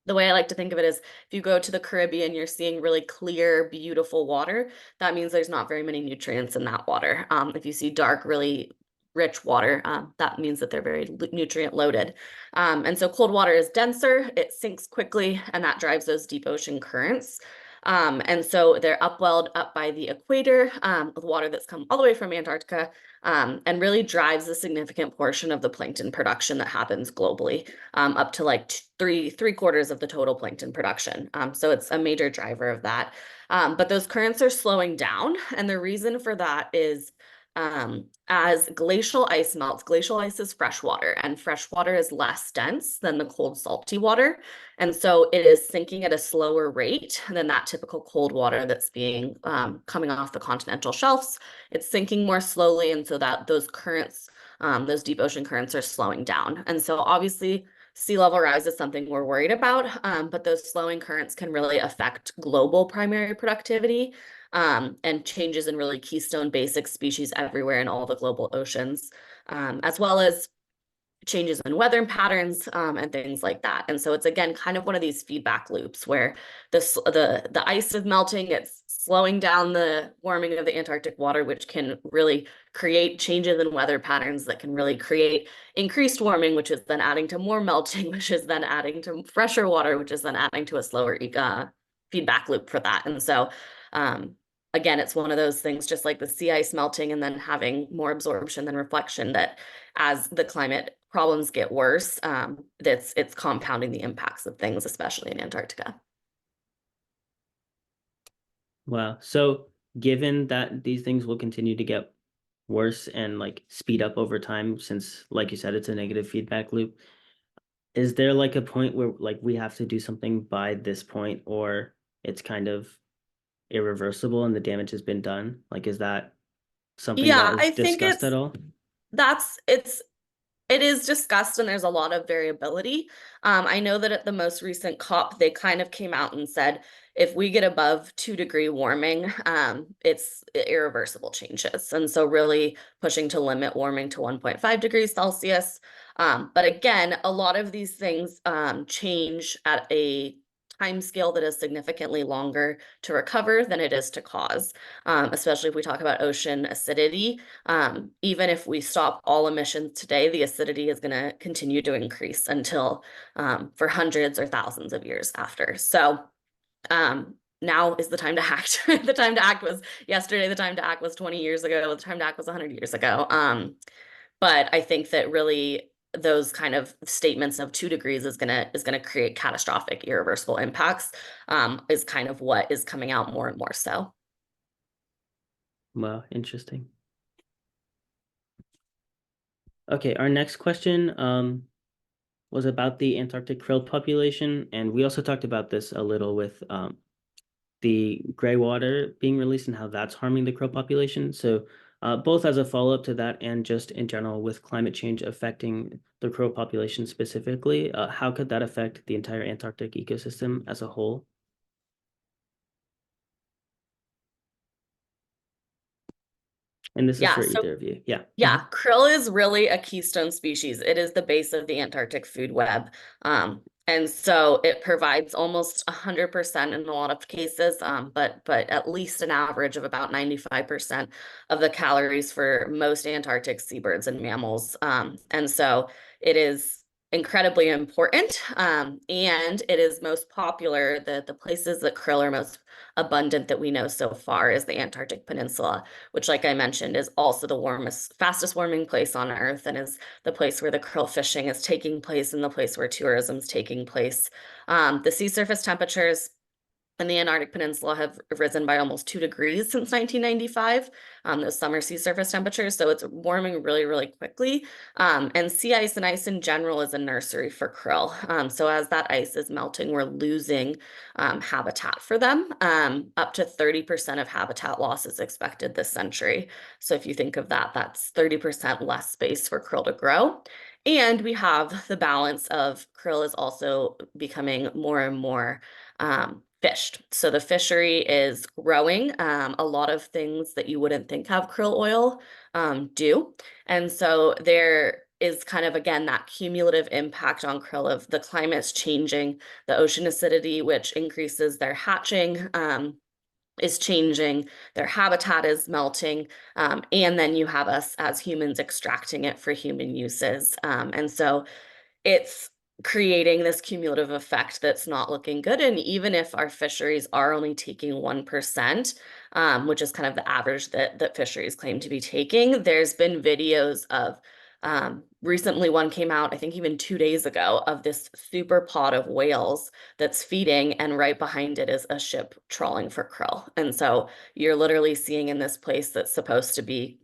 The way I like to think of it is if you go to the Caribbean, you're seeing really clear, beautiful water. That means there's not very many nutrients in that water. If you see dark, really rich water, that means that they're very nutrient loaded. And so cold water is denser, it sinks quickly, and that drives those deep ocean currents. And so they're upwelled up by the equator with water that's come all the way from Antarctica and really drives a significant portion of the plankton production that happens globally, up to like three-quarters of the total plankton production. So it's a major driver of that. But those currents are slowing down. And the reason for that is as glacial ice melts, glacial ice is fresh water, and fresh water is less dense than the cold, salty water. And so it is sinking at a slower rate than that typical cold water that's being coming off the continental shelves. It's sinking more slowly, and so that those currents, those deep ocean currents, are slowing down. And so obviously sea level rise is something we're worried about, but those slowing currents can really affect global primary productivity and changes in really keystone basic species everywhere in all the global oceans, as well as changes in weather patterns and things like that. And so it's, again, kind of one of these feedback loops where the ice is melting, it's slowing down the warming of the Antarctic water, which can really create changes in weather patterns that can really create increased warming, which is then adding to more melting, which is then adding to fresher water, which is then adding to a slower feedback loop for that. And so again, it's one of those things, just like the sea ice melting and then having more absorption than reflection, that as the climate problems get worse, it's compounding the impacts of things, especially in Antarctica. Wow. So given that these things will continue to get worse and like speed up over time, since like you said, it's a negative feedback loop, is there like a point where like we have to do something by this point, or it's kind of irreversible and the damage has been done? Like, is that something that Yeah, is I think discussed at all? it is discussed and there's a lot of variability. I know that at the most recent COP, they kind of came out and said, if we get above 2-degree warming, it's irreversible changes. And so really pushing to limit warming to 1.5 degrees Celsius. But again, a lot of these things change at a time scale that is significantly longer to recover than it is to cause, especially if we talk about ocean acidity. Even if we stop all emissions today, the acidity is going to continue to increase until for hundreds or thousands of years after. So now is the time to act. The time to act was yesterday. The time to act was 20 years ago. The time to act was 100 years ago. But I think that really those kind of statements of 2 degrees is gonna create catastrophic, irreversible impacts. Is kind of what is coming out more and more so. Wow, interesting. Okay, our next question was about the Antarctic krill population, and we also talked about this a little with the gray water being released and how that's harming the krill population. So both as a follow-up to that and just in general with climate change affecting the krill population specifically, how could that affect the entire Antarctic ecosystem as a whole? And this is for either of you. Yeah. Yeah, krill is really a keystone species. It is the base of the Antarctic food web. And so it provides almost 100% in a lot of cases, but at least an average of about 95% of the calories for most Antarctic seabirds and mammals. And so it is incredibly important, and it is most popular. The places that krill are most abundant that we know so far is the Antarctic Peninsula, which, like I mentioned, is also the fastest warming place on Earth, and is the place where the krill fishing is taking place and the place where tourism is taking place. The sea surface temperatures in the Antarctic Peninsula have risen by almost 2 degrees since 1995, those summer sea surface temperatures. So it's warming really, really quickly. And sea ice and ice in general is a nursery for krill. So as that ice is melting, we're losing habitat for them. Up to 30% of habitat loss is expected this century. So if you think of that, that's 30% less space for krill to grow. And we have the balance of krill is also becoming more and more fished. So the fishery is growing. A lot of things that you wouldn't think have krill oil do. And so there is kind of, again, that cumulative impact on krill of the climate's changing, the ocean acidity, which increases their hatching, is changing, their habitat is melting, and then you have us as humans extracting it for human uses. And so it's creating this cumulative effect that's not looking good. And even if our fisheries are only taking 1%, which is kind of the average that fisheries claim to be taking, there's been videos of recently one came out, I think even 2 days ago, of this super pod of whales that's feeding, and right behind it is a ship trawling for krill. And so you're literally seeing in this place that's supposed to be,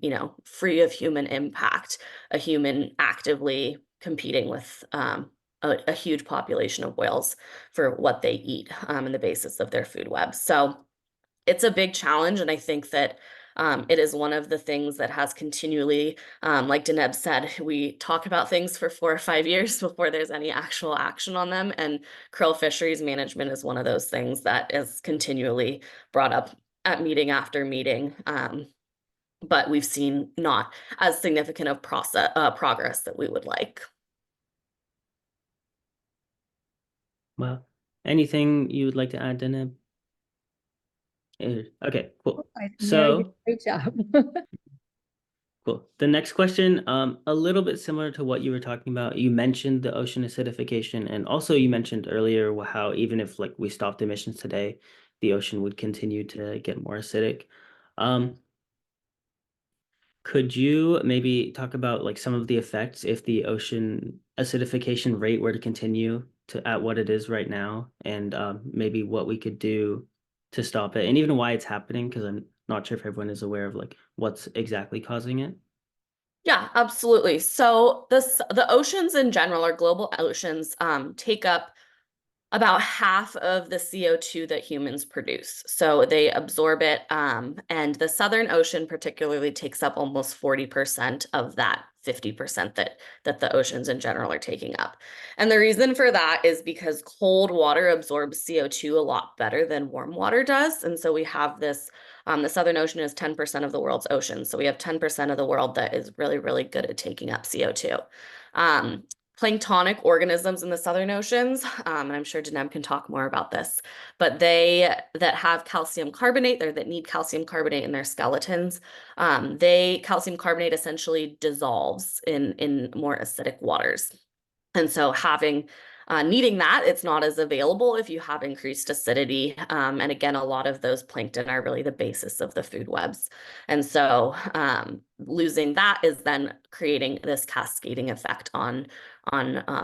free of human impact, a human actively competing with a huge population of whales for what they eat and the basis of their food web. So it's a big challenge, and I think that it is one of the things that has continually, like Deneb said, we talk about things for 4 or 5 years before there's any actual action on them, and krill fisheries management is one of those things that is continually brought up at meeting after meeting. But we've seen not as significant of progress that we would like. Well, anything you would like to add, Deneb? Okay, cool. So great job. cool. The next question, a little bit similar to what you were talking about. You mentioned the ocean acidification, and also you mentioned earlier how even if like we stopped emissions today, the ocean would continue to get more acidic. Could you maybe talk about like some of the effects if the ocean acidification rate were to continue at what it is right now, and maybe what we could do to stop it, and even why it's happening? Because not sure if everyone is aware of like what's exactly causing it. Yeah, absolutely. So the oceans in general, or global oceans, take up about half of the CO2 that humans produce. So they absorb it. And the Southern Ocean particularly takes up almost 40% of that 50% that the oceans in general are taking up. And the reason for that is because cold water absorbs CO2 a lot better than warm water does. And so we have this, the Southern Ocean is 10% of the world's ocean. So we have 10% of the world that is really, really good at taking up CO2. Planktonic organisms in the Southern Oceans, and I'm sure Deneb can talk more about this, but they that have calcium carbonate, or that need calcium carbonate in their skeletons, calcium carbonate essentially dissolves in more acidic waters. And so needing that, it's not as available if you have increased acidity. And again, a lot of those plankton are really the basis of the food webs. And so losing that is then creating this cascading effect on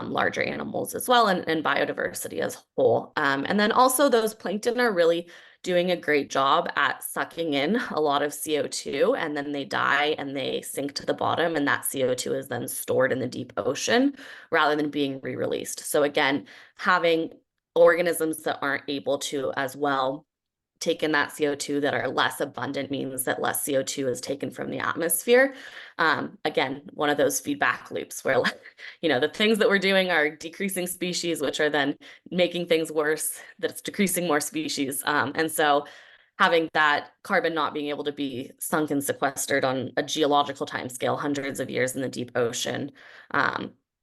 larger animals as well, and biodiversity as a whole. And then also those plankton are really doing a great job at sucking in a lot of CO2, and then they die and they sink to the bottom, and that CO2 is then stored in the deep ocean rather than being re-released. So again, having organisms that aren't able to as well take in that CO2, that are less abundant, means that less CO2 is taken from the atmosphere. Again, one of those feedback loops where, the things that we're doing are decreasing species, which are then making things worse, that it's decreasing more species. And so having that carbon not being able to be sunk and sequestered on a geological timescale, hundreds of years in the deep ocean,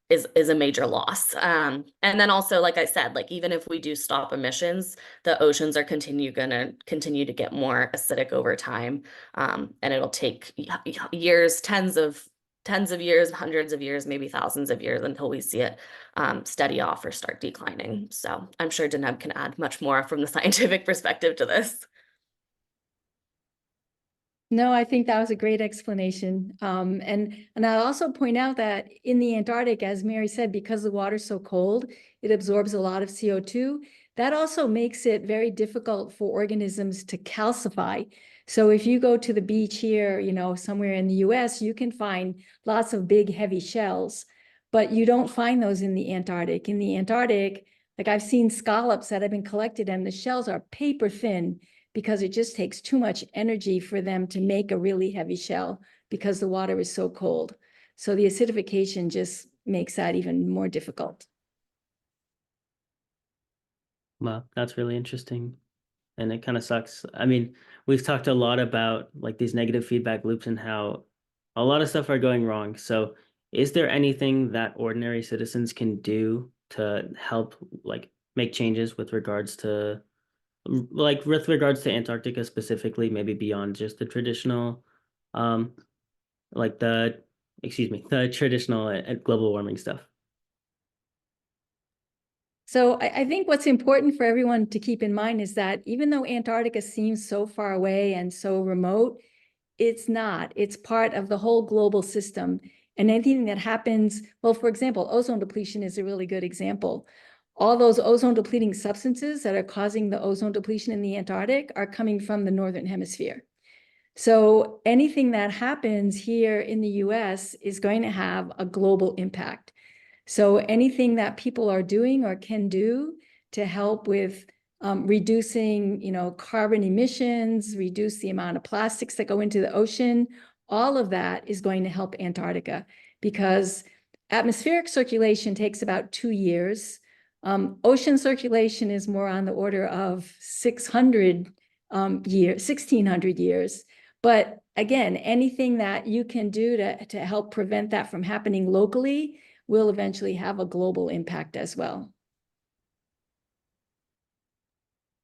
is a major loss. And then also, like I said, like even if we do stop emissions, the oceans are gonna continue to get more acidic over time. And it'll take years, tens of years, hundreds of years, maybe thousands of years until we see it steady off or start declining. So I'm sure Deneb can add much more from the scientific perspective to this. No, I think that was a great explanation. And I'll also point out that in the Antarctic, as Mary said, because the water's so cold, it absorbs a lot of CO2. That also makes it very difficult for organisms to calcify. So if you go to the beach here, somewhere in the US, you can find lots of big, heavy shells, but you don't find those in the Antarctic. In the Antarctic, like I've seen scallops that have been collected and the shells are paper thin, because it just takes too much energy for them to make a really heavy shell because the water is so cold. So the acidification just makes that even more difficult. Wow, that's really interesting. And it kind of sucks. I mean, we've talked a lot about like these negative feedback loops and how a lot of stuff are going wrong. So is there anything that ordinary citizens can do to help like make changes with regards to Antarctica specifically, maybe beyond just the traditional, like the traditional global warming stuff? So I think what's important for everyone to keep in mind is that even though Antarctica seems so far away and so remote, it's not. It's part of the whole global system. And anything that happens, well, for example, ozone depletion is a really good example. All those ozone depleting substances that are causing the ozone depletion in the Antarctic are coming from the Northern Hemisphere. So anything that happens here in the US is going to have a global impact. So anything that people are doing or can do to help with reducing, carbon emissions, reduce the amount of plastics that go into the ocean, all of that is going to help Antarctica, because atmospheric circulation takes about 2 years. Ocean circulation is more on the order of 1,600 years. But again, anything that you can do to help prevent that from happening locally will eventually have a global impact as well.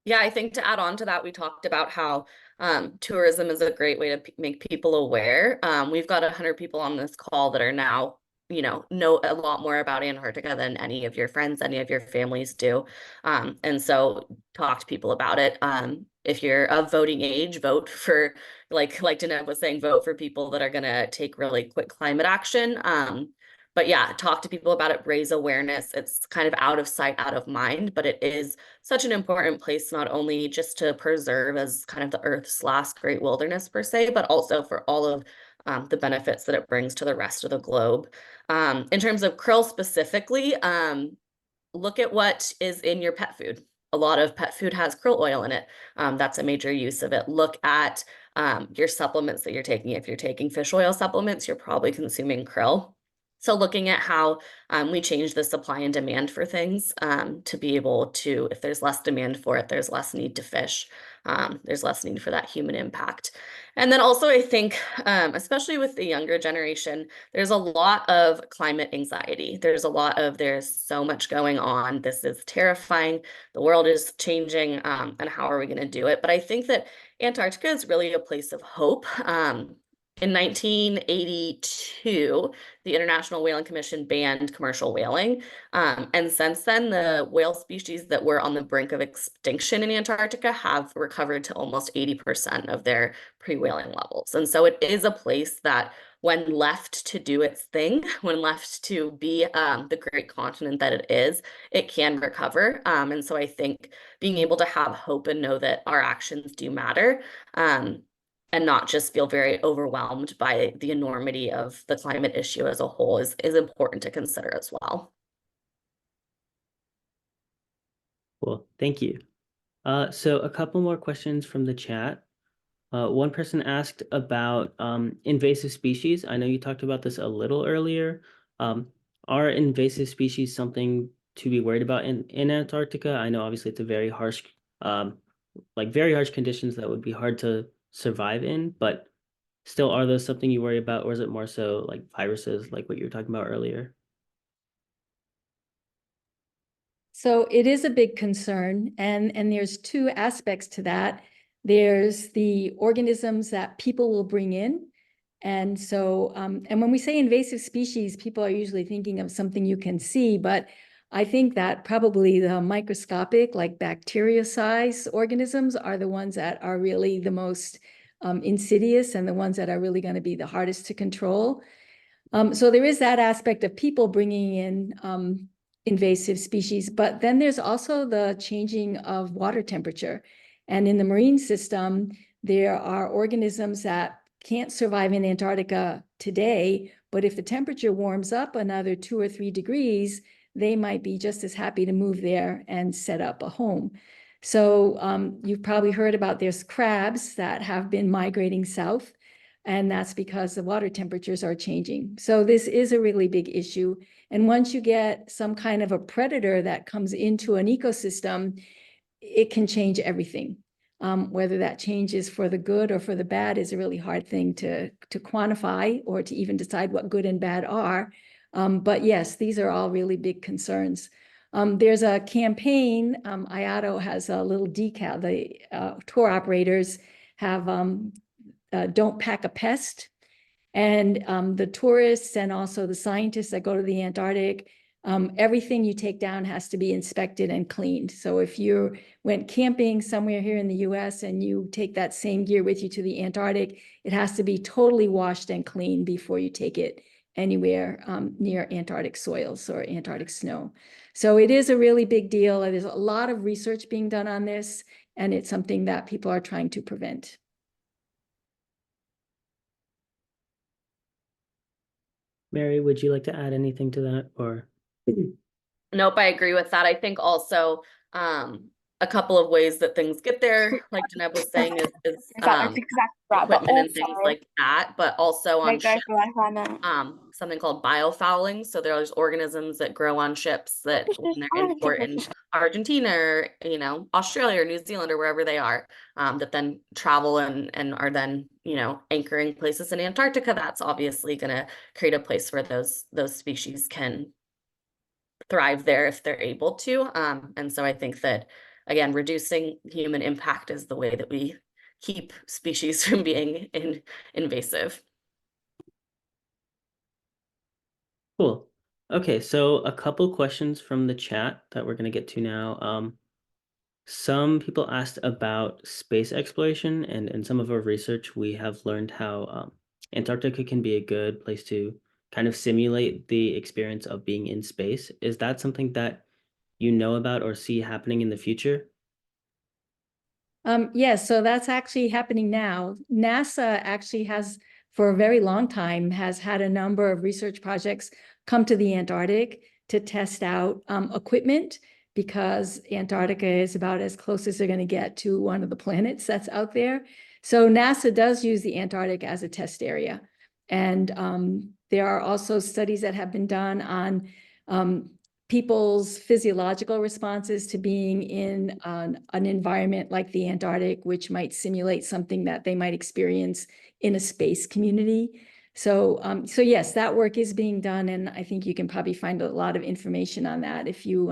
Yeah, I think to add on to that, we talked about how tourism is a great way to make people aware. We've got 100 people on this call that are now, know a lot more about Antarctica than any of your friends, any of your families do. And so talk to people about it. If you're of voting age, vote for, like Deneb was saying, vote for people that are going to take really quick climate action. But yeah, talk to people about it, raise awareness. It's kind of out of sight, out of mind, but it is such an important place, not only just to preserve as kind of the Earth's last great wilderness per se, but also for all of the benefits that it brings to the rest of the globe. In terms of krill specifically, look at what is in your pet food. A lot of pet food has krill oil in it. That's a major use of it. Look at your supplements that you're taking. If you're taking fish oil supplements, you're probably consuming krill. So looking at how we change the supply and demand for things to be able to, if there's less demand for it, there's less need to fish. There's less need for that human impact. And then also I think, especially with the younger generation, there's a lot of climate anxiety. There's so much going on. This is terrifying. The world is changing, and how are we going to do it? But I think that Antarctica is really a place of hope. In 1982, the International Whaling Commission banned commercial whaling. And since then, the whale species that were on the brink of extinction in Antarctica have recovered to almost 80% of their pre-whaling levels. And so it is a place that, when left to do its thing, when left to be the great continent that it is, it can recover. And so I think being able to have hope and know that our actions do matter, and not just feel very overwhelmed by the enormity of the climate issue as a whole is important to consider as well. Cool, thank you. So a couple more questions from the chat. One person asked about invasive species. I know you talked about this a little earlier. Are invasive species something to be worried about in Antarctica? I know obviously it's a very harsh, very harsh conditions that would be hard to survive in, but still, are those something you worry about, or is it more so like viruses, like what you were talking about earlier? So it is a big concern, and there's two aspects to that. There's the organisms that people will bring in. And so, and when we say invasive species, people are usually thinking of something you can see, but I think that probably the microscopic, like bacteria size organisms, are the ones that are really the most insidious and the ones that are really going to be the hardest to control. So there is that aspect of people bringing in invasive species, but then there's also the changing of water temperature. And in the marine system, there are organisms that can't survive in Antarctica today, but if the temperature warms up another 2 or 3 degrees, they might be just as happy to move there and set up a home. So you've probably heard about there's crabs that have been migrating south, and that's because the water temperatures are changing. So this is a really big issue. And once you get some kind of a predator that comes into an ecosystem, it can change everything. Whether that change is for the good or for the bad is a really hard thing to quantify or to even decide what good and bad are. But yes, these are all really big concerns. There's a campaign, IATO has a little decal, the tour operators have don't pack a pest. And the tourists and also the scientists that go to the Antarctic, everything you take down has to be inspected and cleaned. So if you went camping somewhere here in the US and you take that same gear with you to the Antarctic, it has to be totally washed and cleaned before you take it anywhere near Antarctic soils or Antarctic snow. So it is a really big deal. There's a lot of research being done on this, and it's something that people are trying to prevent. Mary, would you like to add anything to that, or? Nope, I agree with that. I think also a couple of ways that things get there, like Deneb was saying, is equipment and things like that, but also on ships, something called biofouling. So there's organisms that grow on ships that when they're in port in Argentina or, Australia or New Zealand or wherever they are, that then travel and are then, anchoring places in Antarctica. That's obviously going to create a place where those species can thrive there if they're able to. And so I think that, again, reducing human impact is the way that we keep species from being invasive. Cool. Okay, so a couple questions from the chat that we're going to get to now. Some people asked about space exploration, and in some of our research, we have learned how Antarctica can be a good place to kind of simulate the experience of being in space. Is that something that you know about or see happening in the future? Yes, so that's actually happening now. NASA actually has, for a very long time, has had a number of research projects come to the Antarctic to test out equipment, because Antarctica is about as close as they're going to get to one of the planets that's out there. So NASA does use the Antarctic as a test area. And there are also studies that have been done on people's physiological responses to being in an environment like the Antarctic, which might simulate something that they might experience in a space community. So yes, that work is being done, and I think you can probably find a lot of information on that if you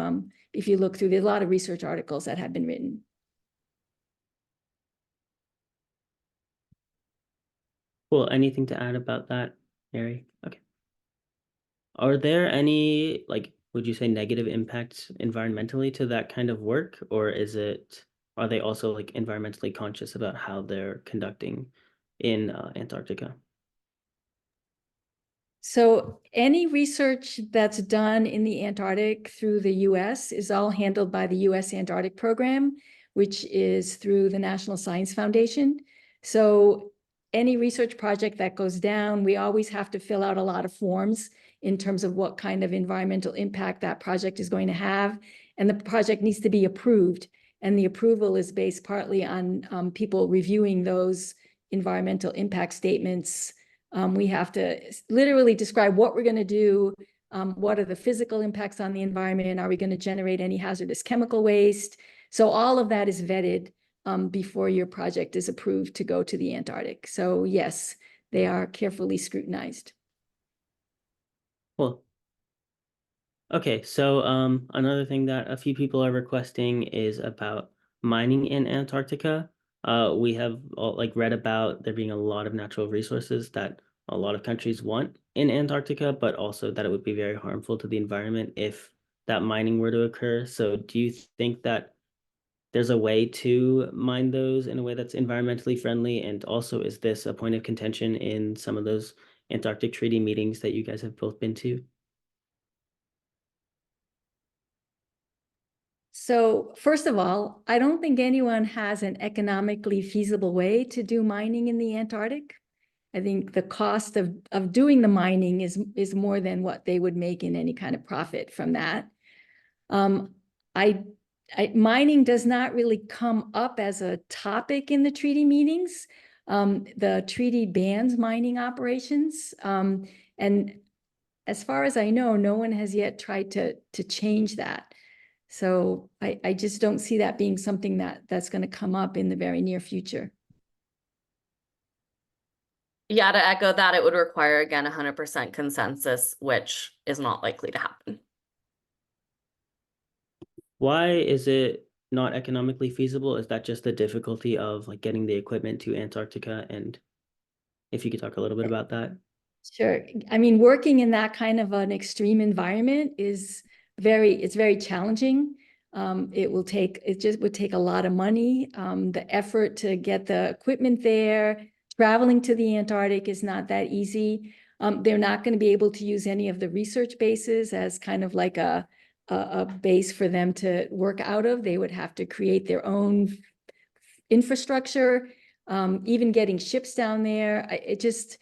look through. There's a lot of research articles that have been written. Cool. Anything to add about that, Mary? Okay. Are there any, like, would you say negative impacts environmentally to that kind of work, or are they also like environmentally conscious about how they're conducting in Antarctica? So any research that's done in the Antarctic through the US is all handled by the US Antarctic Program, which is through the National Science Foundation. So any research project that goes down, we always have to fill out a lot of forms in terms of what kind of environmental impact that project is going to have. And the project needs to be approved. And the approval is based partly on people reviewing those environmental impact statements. We have to literally describe what we're going to do. What are the physical impacts on the environment? Are we going to generate any hazardous chemical waste? So all of that is vetted before your project is approved to go to the Antarctic. So yes, they are carefully scrutinized. Cool. Okay, so another thing that a few people are requesting is about mining in Antarctica. We have like read about there being a lot of natural resources that a lot of countries want in Antarctica, but also that it would be very harmful to the environment if that mining were to occur. So do you think that there's a way to mine those in a way that's environmentally friendly? And also, is this a point of contention in some of those Antarctic Treaty meetings that you guys have both been to? So first of all, I don't think anyone has an economically feasible way to do mining in the Antarctic. I think the cost of doing the mining is more than what they would make in any kind of profit from that. Mining does not really come up as a topic in the treaty meetings. The treaty bans mining operations. And as far as I know, no one has yet tried to change that. So I just don't see that being something that's going to come up in the very near future. Yeah, to echo that, it would require, again, 100% consensus, which is not likely to happen. Why is it not economically feasible? Is that just the difficulty of like getting the equipment to Antarctica? And if you could talk a little bit about that. Sure. I mean, working in that kind of an extreme environment is very challenging. It just would take a lot of money. The effort to get the equipment there, traveling to the Antarctic is not that easy. They're not going to be able to use any of the research bases as kind of like a base for them to work out of. They would have to create their own infrastructure. Even getting ships down there, I just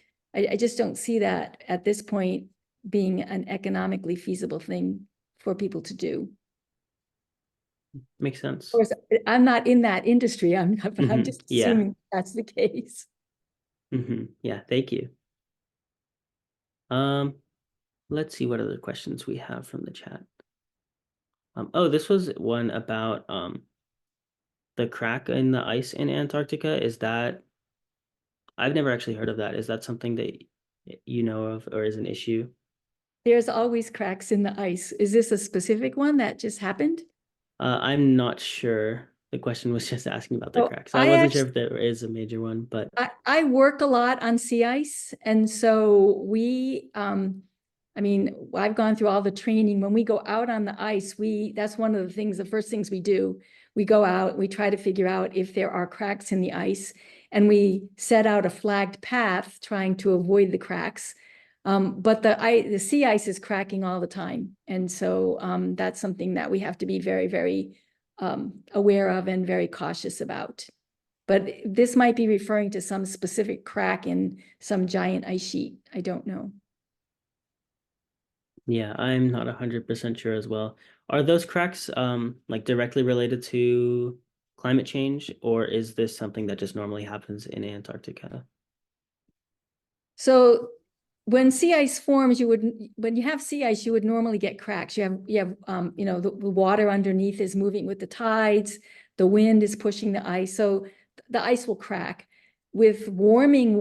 don't see that at this point being an economically feasible thing for people to do. Makes sense. Of course, I'm not in that industry. I'm just assuming that's the case. Yeah, thank you. Let's see what other questions we have from the chat. Oh, this was one about the crack in the ice in Antarctica. I've never actually heard of that. Is that something that you know of or is an issue? There's always cracks in the ice. Is this a specific one that just happened? I'm not sure. The question was just asking about the cracks. I wasn't sure if there is a major one, but I work a lot on sea ice. And so I mean, I've gone through all the training. When we go out on the ice, that's one of the first things we do. We go out, we try to figure out if there are cracks in the ice, and we set out a flagged path trying to avoid the cracks. But the sea ice is cracking all the time. And so that's something that we have to be very, very aware of and very cautious about. But this might be referring to some specific crack in some giant ice sheet. I don't know. Yeah, I'm not 100% sure as well. Are those cracks like directly related to climate change, or is this something that just normally happens in Antarctica? So when sea ice forms, when you have sea ice, you would normally get cracks. You have the water underneath is moving with the tides, the wind is pushing the ice, so the ice will crack. With warming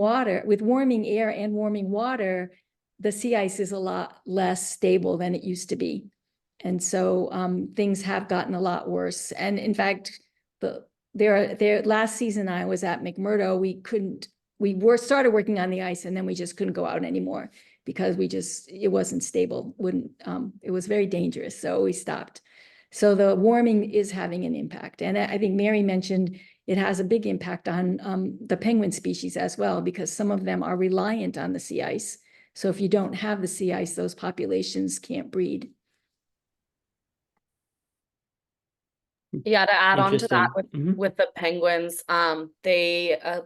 air and warming water, the sea ice is a lot less stable than it used to be. And so things have gotten a lot worse. And in fact, last season I was at McMurdo, we started working on the ice and then we just couldn't go out anymore because it wasn't stable. It was very dangerous. So we stopped. So the warming is having an impact. And I think Mary mentioned it has a big impact on the penguin species as well, because some of them are reliant on the sea ice. So if you don't have the sea ice, those populations can't breed. Yeah, to add on to that Interesting. with the penguins, a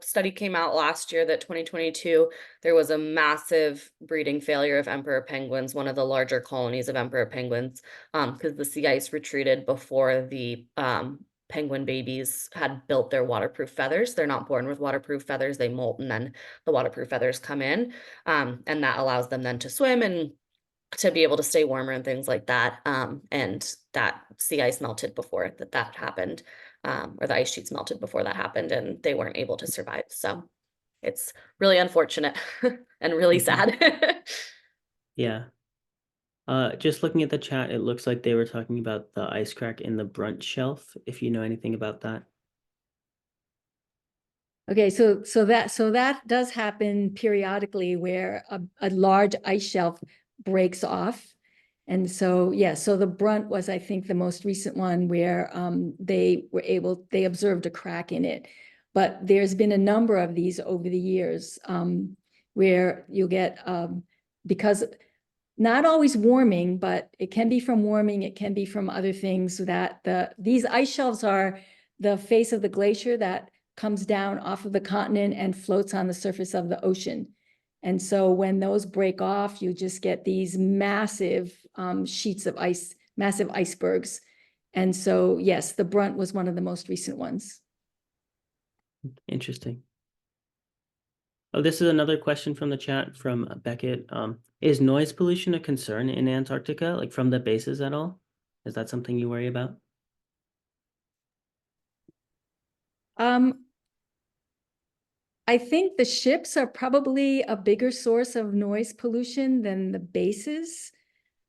study came out last year that 2022, there was a massive breeding failure of emperor penguins, one of the larger colonies of emperor penguins, because the sea ice retreated before the penguin babies had built their waterproof feathers. They're not born with waterproof feathers, they molt and then the waterproof feathers come in, and that allows them then to swim and to be able to stay warmer and things like that. And that sea ice melted before that happened, or the ice sheets melted before that happened, and they weren't able to survive. So it's really unfortunate and really sad. Yeah. Just looking at the chat, it looks like they were talking about the ice crack in the Brunt Shelf, if you know anything about that. Okay, so that does happen periodically where a large ice shelf breaks off. And so, yeah, so the Brunt was, I think, the most recent one where they observed a crack in it. But there's been a number of these over the years where you'll get, because not always warming, but it can be from warming, it can be from other things, that these ice shelves are the face of the glacier that comes down off of the continent and floats on the surface of the ocean. And so when those break off, you just get these massive sheets of ice, massive icebergs. And so, yes, the Brunt was one of the most recent ones. Interesting. Oh, this is another question from the chat from Beckett. Is noise pollution a concern in Antarctica, like from the bases at all? Is that something you worry about? I think the ships are probably a bigger source of noise pollution than the bases.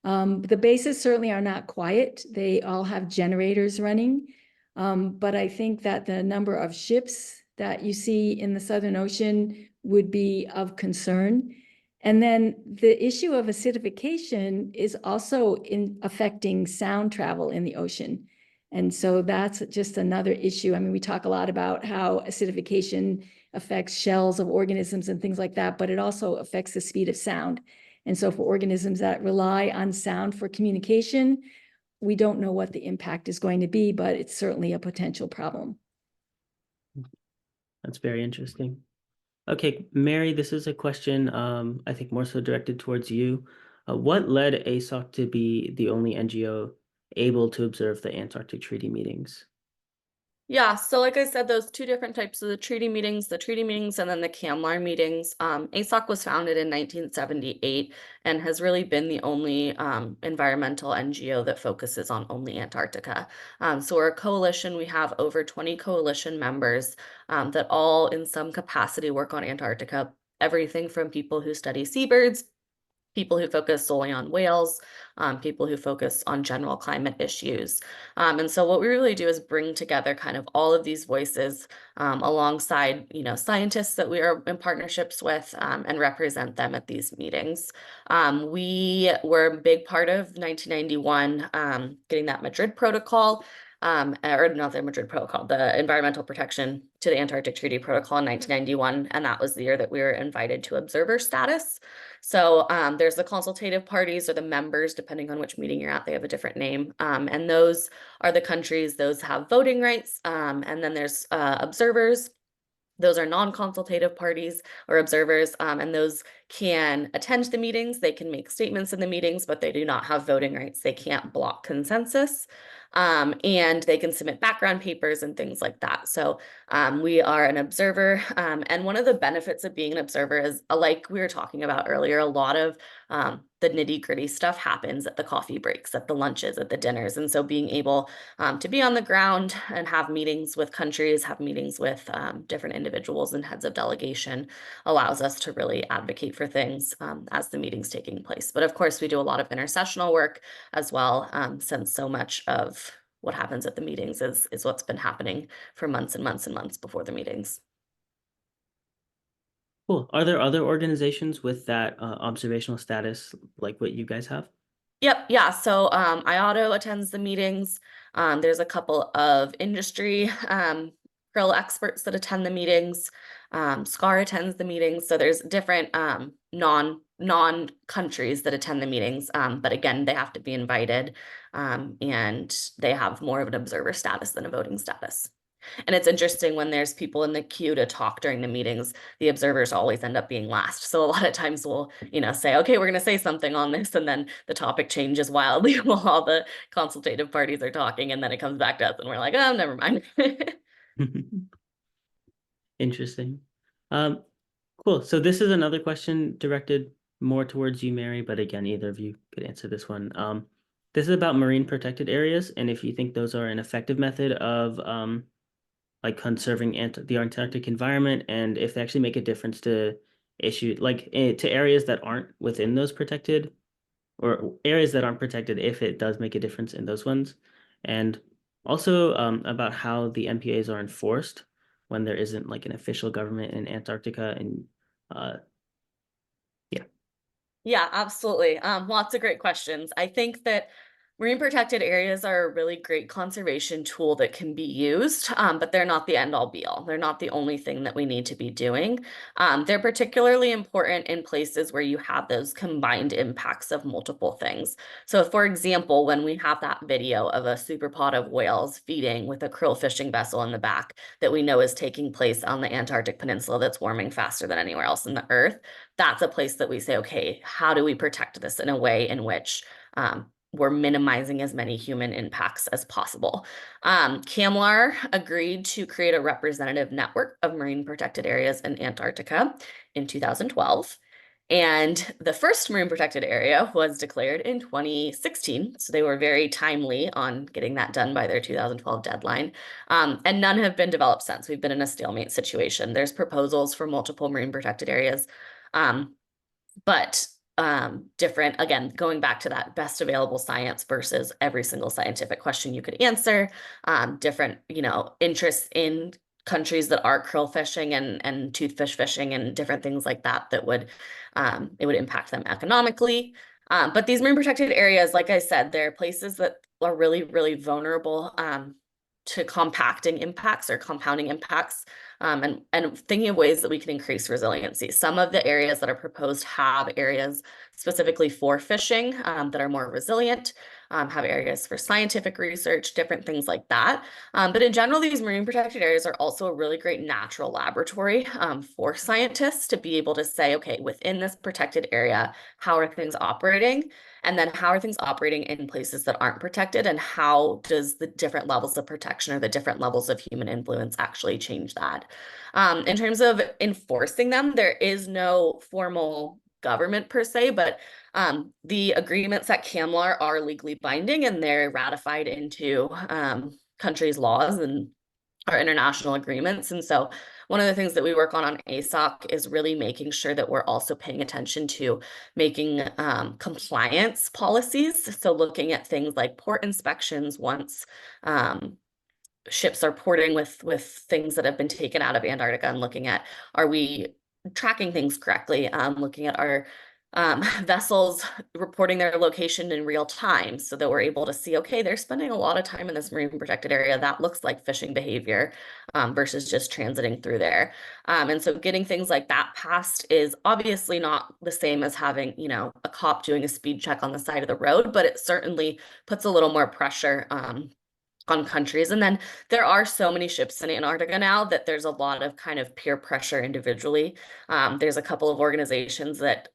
The bases certainly are not quiet. They all have generators running. But I think that the number of ships that you see in the Southern Ocean would be of concern. And then the issue of acidification is also affecting sound travel in the ocean. And so that's just another issue. I mean, we talk a lot about how acidification affects shells of organisms and things like that, but it also affects the speed of sound. And so for organisms that rely on sound for communication, we don't know what the impact is going to be, but it's certainly a potential problem. That's very interesting. Okay, Mary, this is a question I think more so directed towards you. What led ASOC to be the only NGO able to observe the Antarctic Treaty meetings? Yeah, so like I said, those two different types of the treaty meetings and then the CAMLAR meetings. ASOC was founded in 1978 and has really been the only environmental NGO that focuses on only Antarctica. So we're a coalition. We have over 20 coalition members that all in some capacity work on Antarctica. Everything from people who study seabirds, people who focus solely on whales, people who focus on general climate issues. And so what we really do is bring together kind of all of these voices alongside, scientists that we are in partnerships with and represent them at these meetings. We were a big part of 1991 getting that Madrid Protocol or not the Madrid Protocol, the Environmental Protection to the Antarctic Treaty Protocol in 1991, and that was the year that we were invited to observer status. So there's the consultative parties or the members, depending on which meeting you're at, they have a different name, and those are the countries, those have voting rights, and then there's observers. Those are non-consultative parties or observers, and those can attend the meetings. They can make statements in the meetings, but they do not have voting rights. They can't block consensus, and they can submit background papers and things like that. So we are an observer, and one of the benefits of being an observer is, like we were talking about earlier, a lot of the nitty-gritty stuff happens at the coffee breaks, at the lunches, at the dinners. And so being able to be on the ground and have meetings with countries, have meetings with different individuals and heads of delegation allows us to really advocate for things as the meeting's taking place. But of course, we do a lot of intersessional work as well, since so much of what happens at the meetings is what's been happening for months and months and months before the meetings. Cool. Are there other organizations with that observational status like what you guys have? Yep, yeah. So IATO attends the meetings. There's a couple of industry Krill experts that attend the meetings. SCAR attends the meetings. So there's different non countries that attend the meetings. But again, they have to be invited, and they have more of an observer status than a voting status. And it's interesting when there's people in the queue to talk during the meetings, the observers always end up being last. So a lot of times we'll, say, okay, we're going to say something on this, and then the topic changes wildly while all the consultative parties are talking, and then it comes back to us and we're like, oh, never mind. Interesting. Cool. So this is another question directed more towards you, Mary, but again, either of you could answer this one. This is about marine protected areas, and if you think those are an effective method of like conserving the Antarctic environment, and if they actually make a difference to to areas that aren't within those protected, or areas that aren't protected, if it does make a difference in those ones. And also about how the MPAs are enforced when there isn't like an official government in Antarctica. And Yeah, absolutely. Lots of great questions. I think that marine protected areas are a really great conservation tool that can be used, but they're not the end all be all. They're not the only thing that we need to be doing. They're particularly important in places where you have those combined impacts of multiple things. So for example, when we have that video of a superpod of whales feeding with a krill fishing vessel in the back that we know is taking place on the Antarctic Peninsula that's warming faster than anywhere else in the Earth, that's a place that we say, okay, how do we protect this in a way in which we're minimizing as many human impacts as possible? CAMLAR agreed to create a representative network of marine protected areas in Antarctica in 2012. And the first marine protected area was declared in 2016. So they were very timely on getting that done by their 2012 deadline. And none have been developed since. We've been in a stalemate situation. There's proposals for multiple marine protected areas. But different, again, going back to that best available science versus every single scientific question you could answer, different, interests in countries that are krill fishing and toothfish fishing and different things like that, that would, it would impact them economically. But these marine protected areas, like I said, they're places that are really, really vulnerable to compacting impacts or compounding impacts, and thinking of ways that we can increase resiliency. Some of the areas that are proposed have areas specifically for fishing that are more resilient, have areas for scientific research, different things like that. But in general, these marine protected areas are also a really great natural laboratory for scientists to be able to say, okay, within this protected area, how are things operating? And then how are things operating in places that aren't protected? And how does the different levels of protection or the different levels of human influence actually change that? In terms of enforcing them, there is no formal government per se, but the agreements at CAMLAR are legally binding, and they're ratified into countries' laws and our international agreements. And so one of the things that we work on ASOC is really making sure that we're also paying attention to making compliance policies. So looking at things like port inspections once ships are porting with things that have been taken out of Antarctica, and looking at, are we tracking things correctly? Looking at our vessels reporting their location in real time so that we're able to see, okay, they're spending a lot of time in this marine protected area. That looks like fishing behavior versus just transiting through there. And so getting things like that passed is obviously not the same as having, you know, a cop doing a speed check on the side of the road, but it certainly puts a little more pressure on countries. And then there are so many ships in Antarctica now that there's a lot of kind of peer pressure individually. There's a couple of organizations that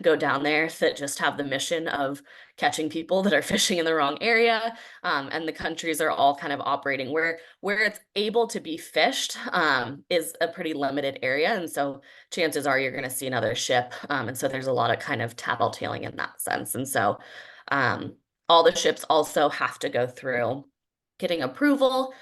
go down there that just have the mission of catching people that are fishing in the wrong area. And the countries are all kind of operating where it's able to be fished is a pretty limited area. And so chances are you're going to see another ship. And so there's a lot of kind of tattletaling in that sense. And so all the ships also have to go through getting approval,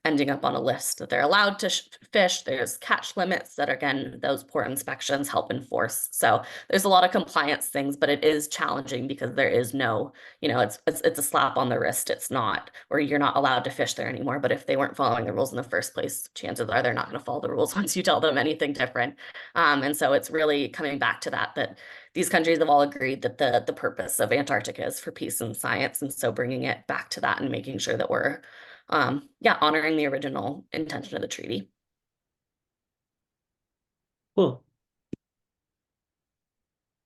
ending up on a list that they're allowed to fish. There's catch limits that, again, those port inspections help enforce. So there's a lot of compliance things, but it is challenging because there is no, you know, it's a slap on the wrist. It's not, or you're not allowed to fish there anymore. But if they weren't following the rules in the first place, chances are they're not going to follow the rules once you tell them anything different. And so it's really coming back to that these countries have all agreed that the purpose of Antarctica is for peace and science. And so bringing it back to that and making sure that we're, honoring the original intention of the treaty. Cool.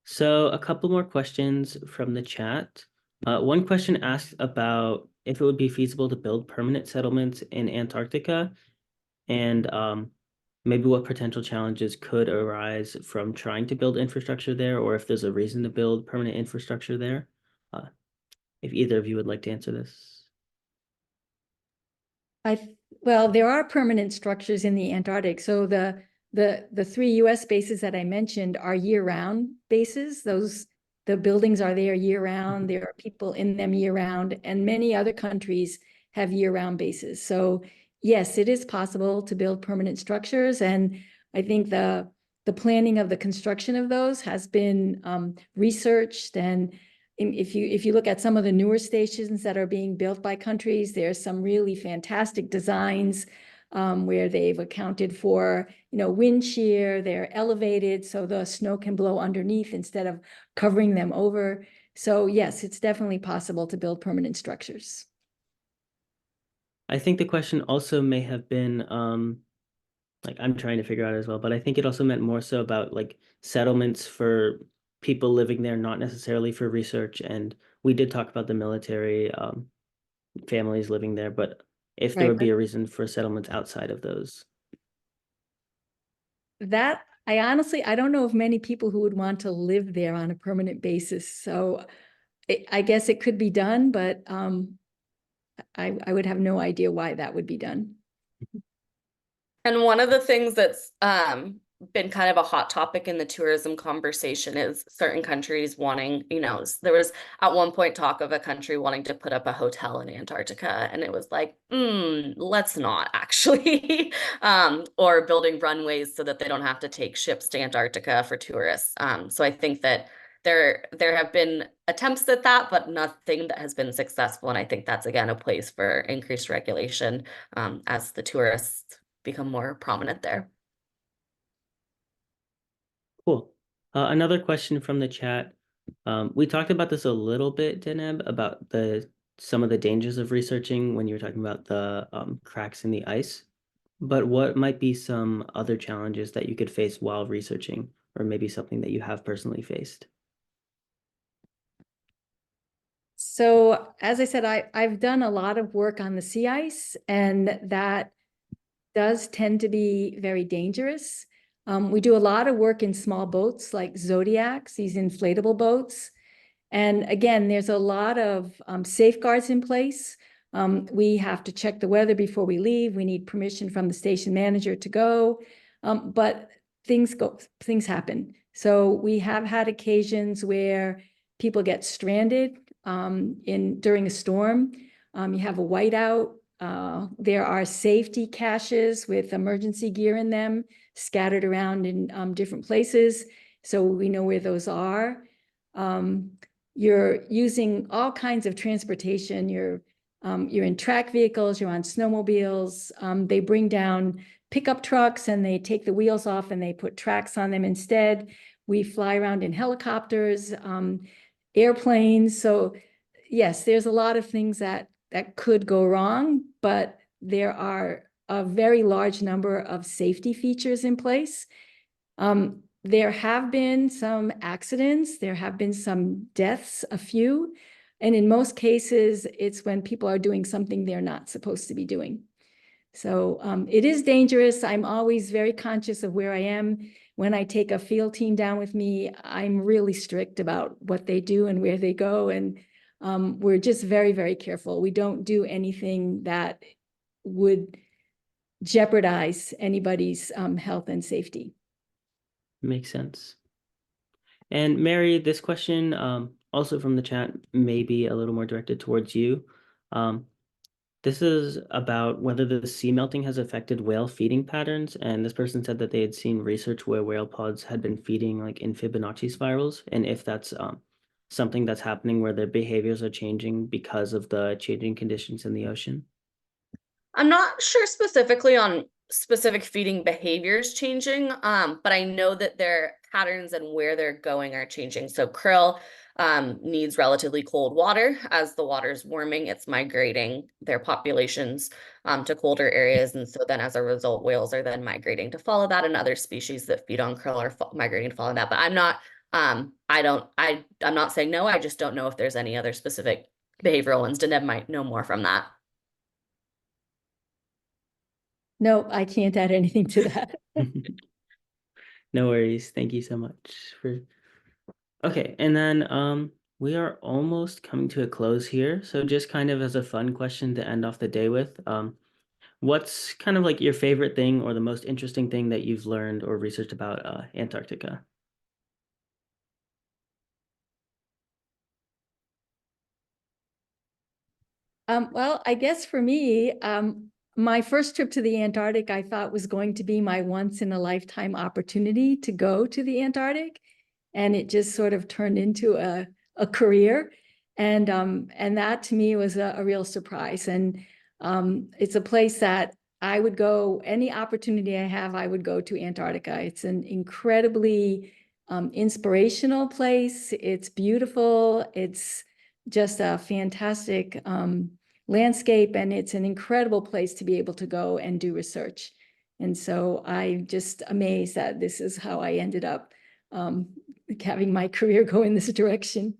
So a couple more questions from the chat. One question asked about if it would be feasible to build permanent settlements in Antarctica, and maybe what potential challenges could arise from trying to build infrastructure there, or if there's a reason to build permanent infrastructure there. If either of you would like to answer this. Well, there are permanent structures in the Antarctic. So the 3 US bases that I mentioned are year-round bases. The buildings are there year-round. There are people in them year-round, and many other countries have year-round bases. So yes, it is possible to build permanent structures, and I think the planning of the construction of those has been researched. And if you look at some of the newer stations that are being built by countries, there's some really fantastic designs where they've accounted for, you know, wind shear. They're elevated so the snow can blow underneath instead of covering them over. So yes, it's definitely possible to build permanent structures. I think the question also may have been, like, I'm trying to figure out as well, but I think it also meant more so about like settlements for people living there, not necessarily for research. And we did talk about the military families living there, but if there would be a reason for settlements outside of those. That, I don't know of many people who would want to live there on a permanent basis. So I guess it could be done, but I would have no idea why that would be done. And one of the things that's been kind of a hot topic in the tourism conversation is certain countries wanting, you know, there was at one point talk of a country wanting to put up a hotel in Antarctica, and it was like, let's not actually, or building runways so that they don't have to take ships to Antarctica for tourists. So I think that there have been attempts at that, but nothing that has been successful. And I think that's, again, a place for increased regulation as the tourists become more prominent there. Cool. Another question from the chat. We talked about this a little bit, Deneb, about some of the dangers of researching when you were talking about the cracks in the ice. But what might be some other challenges that you could face while researching, or maybe something that you have personally faced? So as I said, I've done a lot of work on the sea ice, and that does tend to be very dangerous. We do a lot of work in small boats like Zodiacs, these inflatable boats. And again, there's a lot of safeguards in place. We have to check the weather before we leave. We need permission from the station manager to go. But things happen. So we have had occasions where people get stranded during a storm. You have a whiteout. There are safety caches with emergency gear in them scattered around in different places, so we know where those are. You're using all kinds of transportation. You're in track vehicles, you're on snowmobiles. They bring down pickup trucks and they take the wheels off and they put tracks on them instead. We fly around in helicopters, airplanes. So yes, there's a lot of things that could go wrong, but there are a very large number of safety features in place. There have been some accidents, there have been some deaths, a few, and in most cases, it's when people are doing something they're not supposed to be doing. So it is dangerous. I'm always very conscious of where I am. When I take a field team down with me, I'm really strict about what they do and where they go. And we're just very, very careful. We don't do anything that would jeopardize anybody's health and safety. Makes sense. And Mary, this question, also from the chat, may be a little more directed towards you. This is about whether the sea melting has affected whale feeding patterns. And this person said that they had seen research where whale pods had been feeding like in Fibonacci spirals, and if that's something that's happening where their behaviors are changing because of the changing conditions in the ocean. I'm not sure specifically on specific feeding behaviors changing, but I know that their patterns and where they're going are changing. So krill needs relatively cold water. As the water's warming, it's migrating their populations to colder areas. And so then as a result, whales are then migrating to follow that, and other species that feed on krill are migrating to follow that. But I'm not, I'm not saying no, I just don't know if there's any other specific behavioral ones. Deneb might know more from that. No, I can't add anything to that. No worries. Thank you so much for. Okay, and then we are almost coming to a close here. So just kind of as a fun question to end off the day with, what's kind of like your favorite thing or the most interesting thing that you've learned or researched about Antarctica? Well, I guess for me, my first trip to the Antarctic, I thought was going to be my once in a lifetime opportunity to go to the Antarctic. And it just sort of turned into a career. And that to me was a real surprise. And it's a place that I would go, any opportunity I have, I would go to Antarctica. It's an incredibly inspirational place. It's beautiful. It's just a fantastic landscape, and it's an incredible place to be able to go and do research. And so I'm just amazed that this is how I ended up having my career go in this direction.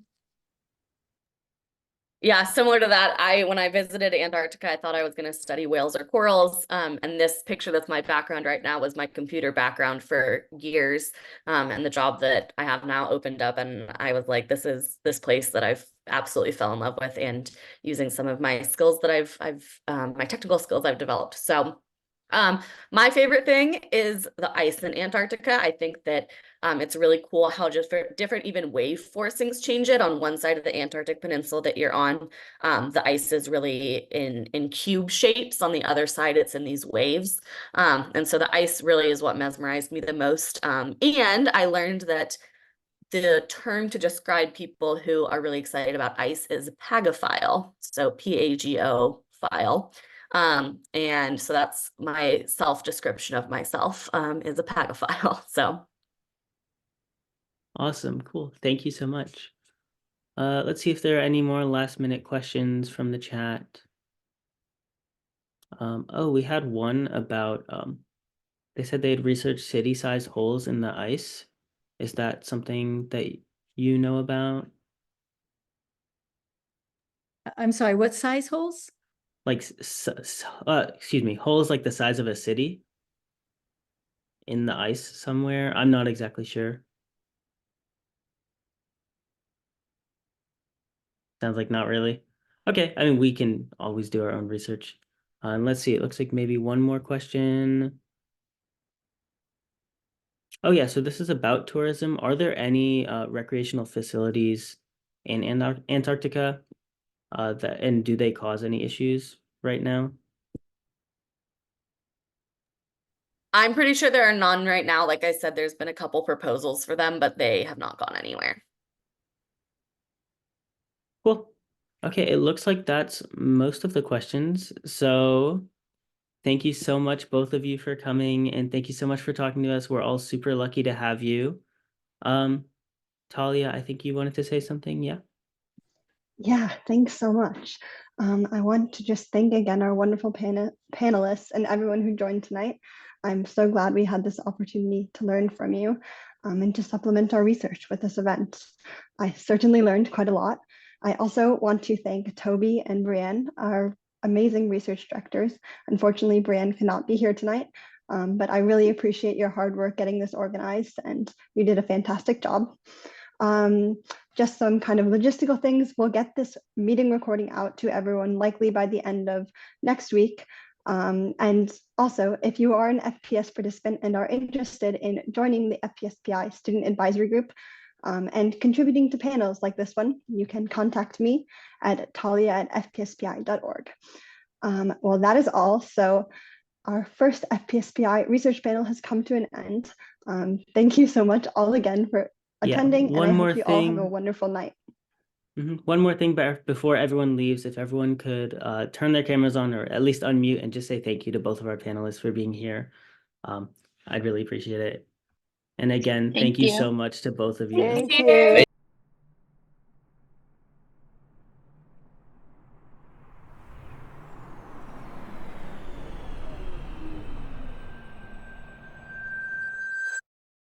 Yeah, similar to that, when I visited Antarctica, I thought I was going to study whales or corals. And this picture that's my background right now was my computer background for years. And the job that I have now opened up, and I was like, this is this place that I've absolutely fell in love with, and using some of my skills that my technical skills I've developed. So my favorite thing is the ice in Antarctica. I think that it's really cool how just different even wave forcings change it. On one side of the Antarctic Peninsula that you're on, the ice is really in cube shapes. On the other side, it's in these waves. And so the ice really is what mesmerized me the most. And I learned that the term to describe people who are really excited about ice is pagophile. So PAGO file. And so that's my self-description of myself, is a pagophile. So Awesome, cool. Thank you so much. Let's see if there are any more last minute questions from the chat. Oh, we had one about they said they had researched city-sized holes in the ice. Is that something that you know about? I'm sorry, what size holes? Like, excuse me, holes like the size of a city in the ice somewhere? I'm not exactly sure. Sounds like not really. Okay, I mean, we can always do our own research. And let's see, it looks like maybe one more question. Oh yeah, so this is about tourism. Are there any recreational facilities in Antarctica and do they cause any issues right now? I'm pretty sure there are none right now. Like I said, there's been a couple proposals for them, but they have not gone anywhere. Cool. Okay, it looks like that's most of the questions. So thank you so much, both of you, for coming, and thank you so much for talking to us. We're all super lucky to have you. Talia, I think you wanted to say something, yeah? Yeah, thanks so much. I want to just thank again our wonderful panelists and everyone who joined tonight. I'm so glad we had this opportunity to learn from you and to supplement our research with this event. I certainly learned quite a lot. I also want to thank Toby and Brienne, our amazing research directors. Unfortunately, Brienne cannot be here tonight, but I really appreciate your hard work getting this organized, and you did a fantastic job. Just some kind of logistical things. We'll get this meeting recording out to everyone likely by the end of next week. And also, if you are an FPS participant and are interested in joining the FPSPI Student Advisory Group and contributing to panels like this one, you can contact me at talia@fpspi.org. Well, that is all. So our first FPSPI research panel has come to an end. Thank you so much all again for attending, and I hope you all have a wonderful night. One more thing before everyone leaves, if everyone could turn their cameras on or at least unmute and just say thank you to both of our panelists for being here. I'd really appreciate it. And again, thank you so much to both of you. Thank you.